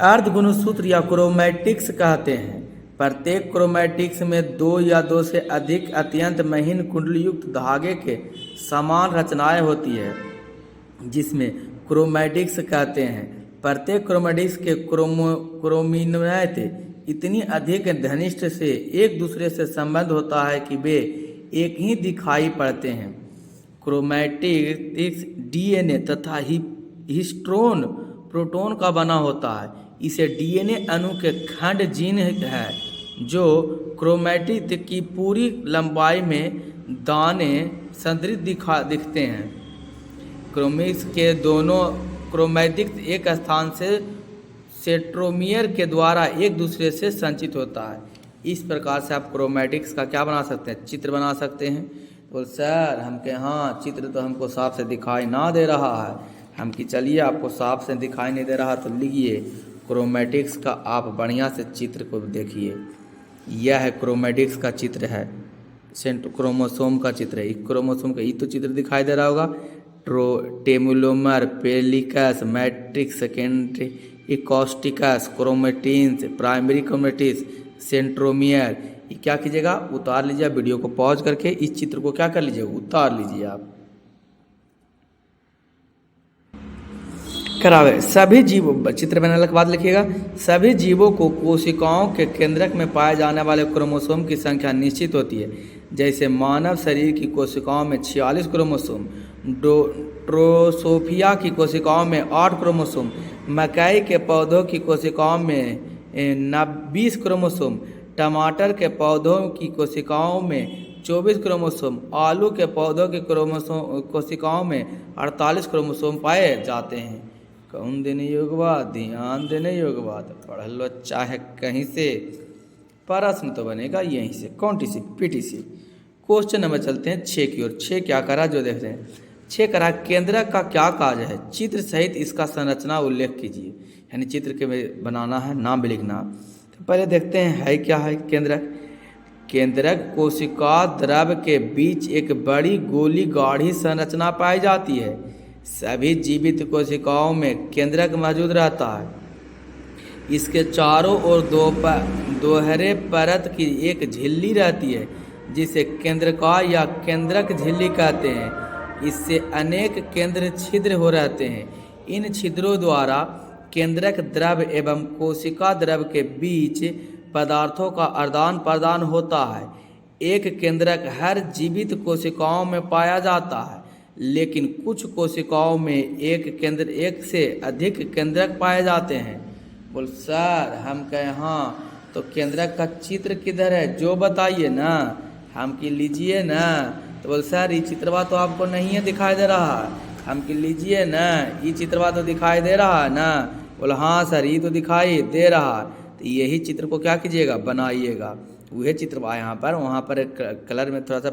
अर्धगुणसूत्र या क्रोमैटिक्स कहते हैं। प्रत्येक क्रोमैटिक्स में 2 या 2 से अधिक अत्यंत महीन कुंडलयुक्त धागे के समान रचनाएं होती है, जिसमें क्रोमैटिक्स कहते हैं। प्रत्येक क्रोमैटिक्स के क्रोमिनमें इतनी अधिक घनिष्ठ से एक दूसरे से संबंध होता है कि वे एक ही दिखाई पड़ते हैं। क्रोमैटिक्स डीएनए तथा हिस्टोन प्रोटॉन का बना होता है। इसे डीएनए अणु के खंड जीन है, जो क्रोमैटिक की पूरी लंबाई में दाने सदृश दिखते हैं। क्रोमैटिक्स के दोनों क्रोमैटिक्स एक स्थान से सेंट्रोमियर के द्वारा एक दूसरे से संचित होता है। इस प्रकार से आप क्रोमैटिक्स का क्या बना सकते हैं, चित्र बना सकते हैं। तो सर हमके हाँ चित्र तो हमको साफ से दिखाई ना दे रहा है, हम कि चलिए आपको साफ से दिखाई नहीं दे रहा तो लिखिए क्रोमैटिक्स का, आप बढ़िया से चित्र को देखिए। यह है क्रोमैटिक्स का चित्र है, क्रोमोसोम का चित्र है। क्रोमोसोम का ये तो चित्र दिखाई दे रहा होगा। टेमुलोमर, पेलिकस, matrix, secondary इकोस्टिकस, chromatins, primary क्रोमेटिस, centromere. ये क्या कीजिएगा, उतार लीजिए वीडियो को पॉज करके, इस चित्र को क्या कर लीजिए, उतार लीजिए आप। करावे सभी जीवों, चित्र बनाने के बाद लिखिएगा, सभी जीवों को कोशिकाओं के केंद्रक में पाए जाने वाले क्रोमोसोम की संख्या निश्चित होती है। जैसे मानव शरीर की कोशिकाओं में 46 क्रोमोसोम, ड्रोसोफिया की कोशिकाओं में 8 क्रोमोसोम, मकई के पौधों की कोशिकाओं में 20 क्रोमोसोम, टमाटर के पौधों की कोशिकाओं में 24 क्रोमोसोम, आलू के पौधों की कोशिकाओं में 48 क्रोमोसोम पाए जाते हैं। कौन देने योग्य बात, ध्यान देने योग्य बात। पढ़ लो चाहे कहीं से, प्रश्न तो बनेगा यहीं से, कौन टी सी पीटी सी। क्वेश्चन नंबर चलते हैं 6 की ओर। 6 क्या करा, जो देख रहे हैं 6 करा, केंद्रक का क्या कार्य है, चित्र सहित इसका संरचना उल्लेख कीजिए। यानी चित्र के बनाना है, नाम भी लिखना। तो पहले देखते हैं है क्या है केंद्रक। केंद्रक कोशिका द्रव के बीच एक बड़ी गोली गाढ़ी संरचना पाई जाती है। सभी जीवित कोशिकाओं में केंद्रक मौजूद रहता है। इसके चारों ओर दोहरे परत की एक झिल्ली रहती है, जिसे केंद्रकाय या केंद्रक झिल्ली कहते हैं। इससे अनेक केंद्र छिद्र हो रहते हैं। इन छिद्रों द्वारा केंद्रक द्रव एवं कोशिका द्रव के बीच पदार्थों का आदान प्रदान होता है। एक केंद्रक हर जीवित कोशिकाओं में पाया जाता है, लेकिन कुछ कोशिकाओं में एक से अधिक केंद्रक पाए जाते हैं। बोल सर हम कहें हाँ, तो केंद्रक का चित्र किधर है, जो बताइए ना, हम की लीजिए ना। तो बोल सर ये चित्रवा तो आपको नहीं है दिखाई दे रहा, हम की लीजिए ना, ये चित्रवा तो दिखाई दे रहा है ना। बोला हाँ सर ये तो दिखाई दे रहा। तो यही चित्र को क्या कीजिएगा, बनाइएगा। वही चित्र यहाँ पर, वहाँ पर कलर में थोड़ा सा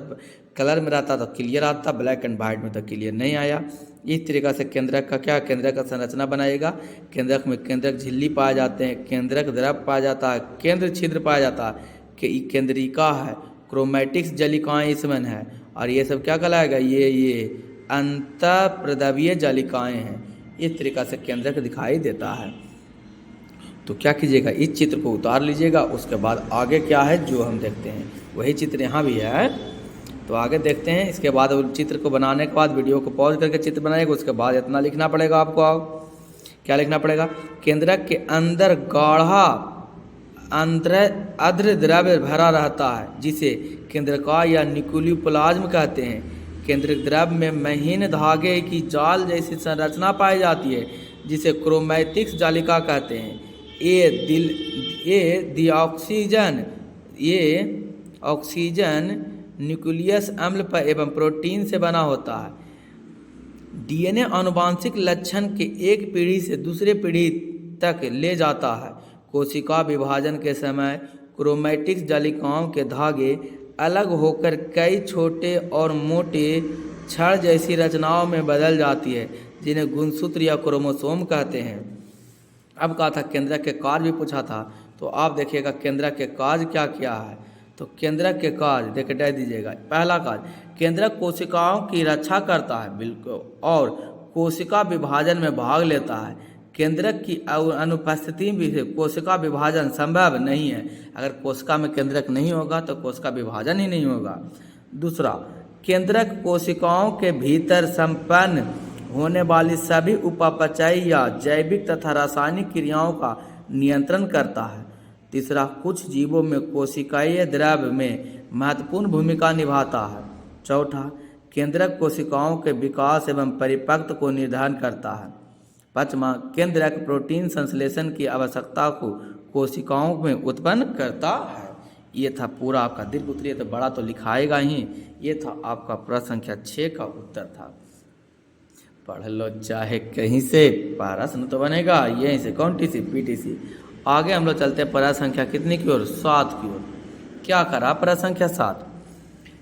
कलर में रहता तो क्लियर आता, ब्लैक एंड वाइट में तो क्लियर नहीं आया। इस तरीक़ा से केंद्रक का क्या, केंद्रक का संरचना बनाएगा। केंद्रक में केंद्रक झिल्ली पाया जाते हैं, केंद्रक द्रव पाया जाता है, केंद्र छिद्र पाया जाता है, कि केंद्रिका है, क्रोमैटिक्स जालिकाएँ इसमें है, और ये सब क्या कहलाएगा, ये अंतःप्रदवीय जालिकाएँ हैं। इस तरीक़ा से केंद्रक दिखाई देता है। तो क्या कीजिएगा, इस चित्र को उतार लीजिएगा। उसके बाद आगे क्या है जो हम देखते हैं, वही चित्र यहाँ भी है। तो आगे देखते हैं। इसके बाद चित्र को बनाने के बाद वीडियो को पॉज करके चित्र बनाएगा, उसके बाद इतना लिखना पड़ेगा आपको। क्या लिखना पड़ेगा? केंद्रक के अंदर गाढ़ा अर्ध द्रव्य भरा रहता है जिसे केंद्रकाय या न्यूक्लियोप्लाज्म कहते हैं। केंद्रक द्रव्य में महीन धागे की जाल जैसी संरचना पाई जाती है जिसे क्रोमैटिक्स जालिका कहते हैं। ये ऑक्सीजन न्यूक्लियस अम्ल पर एवं प्रोटीन से बना होता है। डीएनए आनुवांशिक लक्षण के एक पीढ़ी से दूसरे पीढ़ी तक ले जाता है। कोशिका विभाजन के समय क्रोमैटिक्स जालिकाओं के धागे अलग होकर कई छोटे और मोटे छड़ जैसी रचनाओं में बदल जाती है जिन्हें गुणसूत्र या क्रोमोसोम कहते हैं। अब कहा था केंद्रक के कार्य भी पूछा था, तो आप देखिएगा केंद्रक के कार्य क्या क्या है। तो केंद्रक के कार्य देख दीजिएगा। पहला कार्य, केंद्रक कोशिकाओं की रक्षा करता है बिल्कुल और कोशिका विभाजन में भाग लेता है। केंद्रक की अनुपस्थिति में कोशिका विभाजन संभव नहीं है। अगर कोशिका में केंद्रक नहीं होगा तो कोशिका विभाजन ही नहीं होगा। दूसरा, केंद्रक कोशिकाओं के भीतर संपन्न होने वाली सभी उपापचयी या जैविक तथा रासायनिक क्रियाओं का नियंत्रण करता है। तीसरा, कुछ जीवों में कोशिकीय द्रव्य में महत्वपूर्ण भूमिका निभाता है। चौथा, केंद्रक कोशिकाओं के विकास एवं परिपक्व को निर्धारण करता है। पांचवा, केंद्रक प्रोटीन संश्लेषण की आवश्यकता को कोशिकाओं में उत्पन्न करता है। ये था पूरा आपका दीर्घ उत्तरीय, तो बड़ा तो लिखाएगा ही। ये था आपका प्रश्न संख्या 6 का उत्तर था। पढ़ लो चाहे कहीं से, प्रश्न तो बनेगा यहीं से, कौन टीसी पीटीसी। आगे हम लोग चलते हैं प्रश्न संख्या कितनी की ओर? 7 की ओर। क्या करा प्रश्न संख्या 7?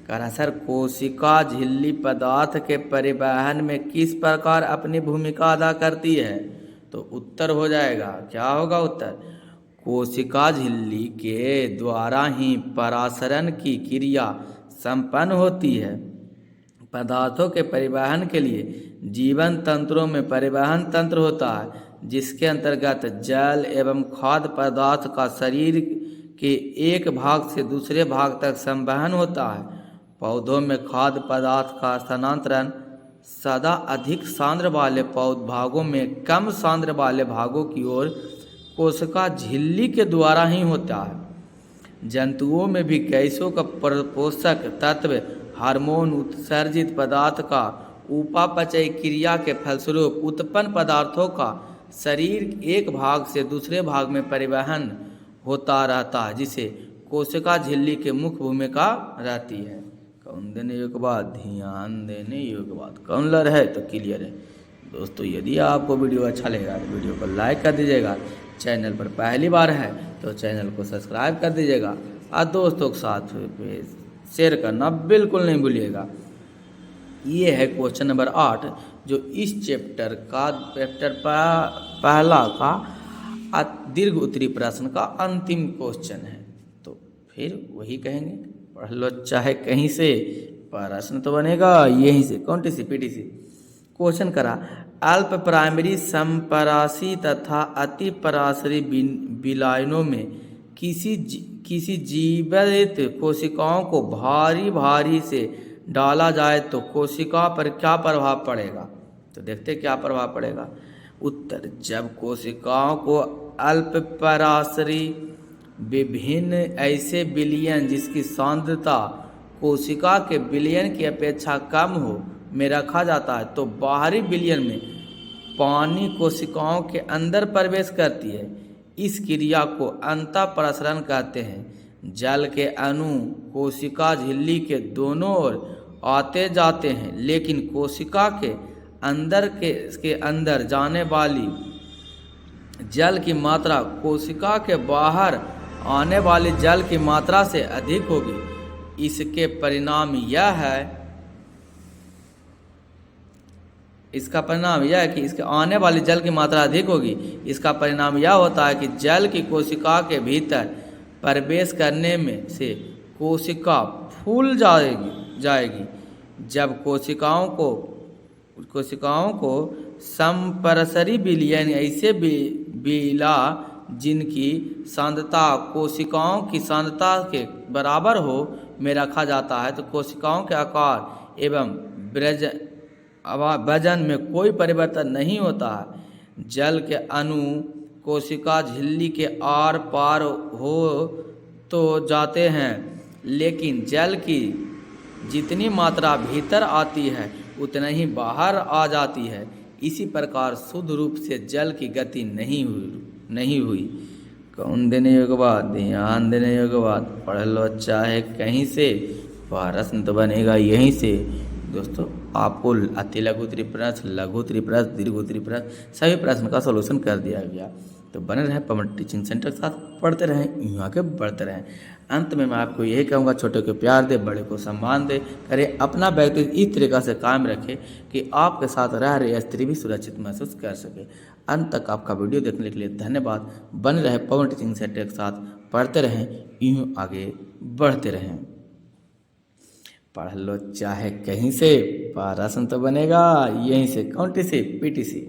करा सर, कोशिका झिल्ली पदार्थ के परिवहन में किस प्रकार अपनी भूमिका अदा करती है? तो उत्तर हो जाएगा, क्या होगा उत्तर? कोशिका झिल्ली के द्वारा ही परासरण की क्रिया संपन्न होती है। पदार्थों के परिवहन के लिए जीवन तंत्रों में परिवहन तंत्र होता है जिसके अंतर्गत जल एवं खाद्य पदार्थ का शरीर के एक भाग से दूसरे भाग तक संवहन होता है। पौधों में खाद्य पदार्थ का स्थानांतरण सदा अधिक सांद्र वाले भागों में कम सांद्र वाले भागों की ओर कोशिका झिल्ली के द्वारा ही होता है। जंतुओं में भी गैसों का पोषक तत्व हार्मोन उत्सर्जित पदार्थ का उपापचय क्रिया के फलस्वरूप उत्पन्न पदार्थों का शरीर एक भाग से दूसरे भाग में परिवहन होता रहता है जिसे कोशिका झिल्ली के मुख्य भूमिका रहती है। कौन देने योग्य बात, ध्यान देने योग्य बात। कौन लर है तो क्लियर है। दोस्तों, यदि आपको वीडियो अच्छा लगेगा तो वीडियो को लाइक कर दीजिएगा। चैनल पर पहली बार है तो चैनल को सब्सक्राइब कर दीजिएगा और दोस्तों के साथ शेयर करना बिल्कुल नहीं भूलिएगा। ये है क्वेश्चन नंबर 8 जो इस चैप्टर पहला का दीर्घ उत्तरीय प्रश्न का अंतिम क्वेश्चन है। तो फिर वही कहेंगे, पढ़ लो चाहे कहीं से, प्रश्न तो बनेगा यहीं से, कौन टीसी पीटीसी। क्वेश्चन करा, अल्प प्राइमरी समपरासी तथा अति पराशरी विलायनों में किसी जीवित कोशिकाओं को भारी से डाला जाए तो कोशिका पर क्या प्रभाव पड़ेगा? तो देखते क्या प्रभाव पड़ेगा। उत्तर, जब कोशिकाओं को अल्प पराशरी विभिन्न ऐसे विलयन जिसकी सांद्रता कोशिका के विलयन की अपेक्षा कम हो में रखा जाता है तो बाहरी विलयन में पानी कोशिकाओं के अंदर प्रवेश करती है। इस क्रिया को अंतःप्रसरण कहते हैं। जल के अणु कोशिका झिल्ली के दोनों ओर आते जाते हैं लेकिन कोशिका के अंदर जाने वाली जल की मात्रा कोशिका के बाहर आने वाली जल की मात्रा से अधिक होगी। इसका परिणाम यह है कि इसके आने वाली जल की मात्रा अधिक होगी। इसका परिणाम यह होता है कि जल की कोशिका के भीतर प्रवेश करने में से कोशिका फूल जाएगी। जब कोशिकाओं को समपरसरी विलयन ऐसे बिला जिनकी सांद्रता कोशिकाओं की सांद्रता के बराबर हो में रखा जाता है तो कोशिकाओं के आकार एवं वजन में कोई परिवर्तन नहीं होता है। जल के अणु कोशिका झिल्ली के आर पार हो तो जाते हैं, लेकिन जल की जितनी मात्रा भीतर आती है उतना ही बाहर आ जाती है। इसी प्रकार शुद्ध रूप से जल की गति नहीं हुई। कौन देने योग्य बात, ध्यान देने योग्य बात, पढ़ लो चाहे कहीं से, प्रश्न तो बनेगा यहीं से। दोस्तों आपको अति लघु त्रिप्रश्न, लघु त्रिप्रश्न, दीर्घ त्रिप्रश्न सभी प्रश्न का सॉल्यूशन कर दिया गया। तो बने रहें पवन टीचिंग सेंटर के साथ, पढ़ते रहें, यूँ आगे बढ़ते रहें। अंत में मैं आपको यही कहूँगा, छोटे को प्यार दे, बड़े को सम्मान दे, करें अपना व्यक्तित्व इस तरीक़ा से कायम रखें कि आपके साथ रह रही स्त्री भी सुरक्षित महसूस कर सके। अंत तक आपका वीडियो देखने के लिए धन्यवाद। बने रहे पवन टीचिंग सेंटर के साथ, पढ़ते रहें, यूँ आगे बढ़ते रहें। पढ़ लो चाहे कहीं से, प्रश्न तो बनेगा यहीं से, कौन टी से, पीटी से।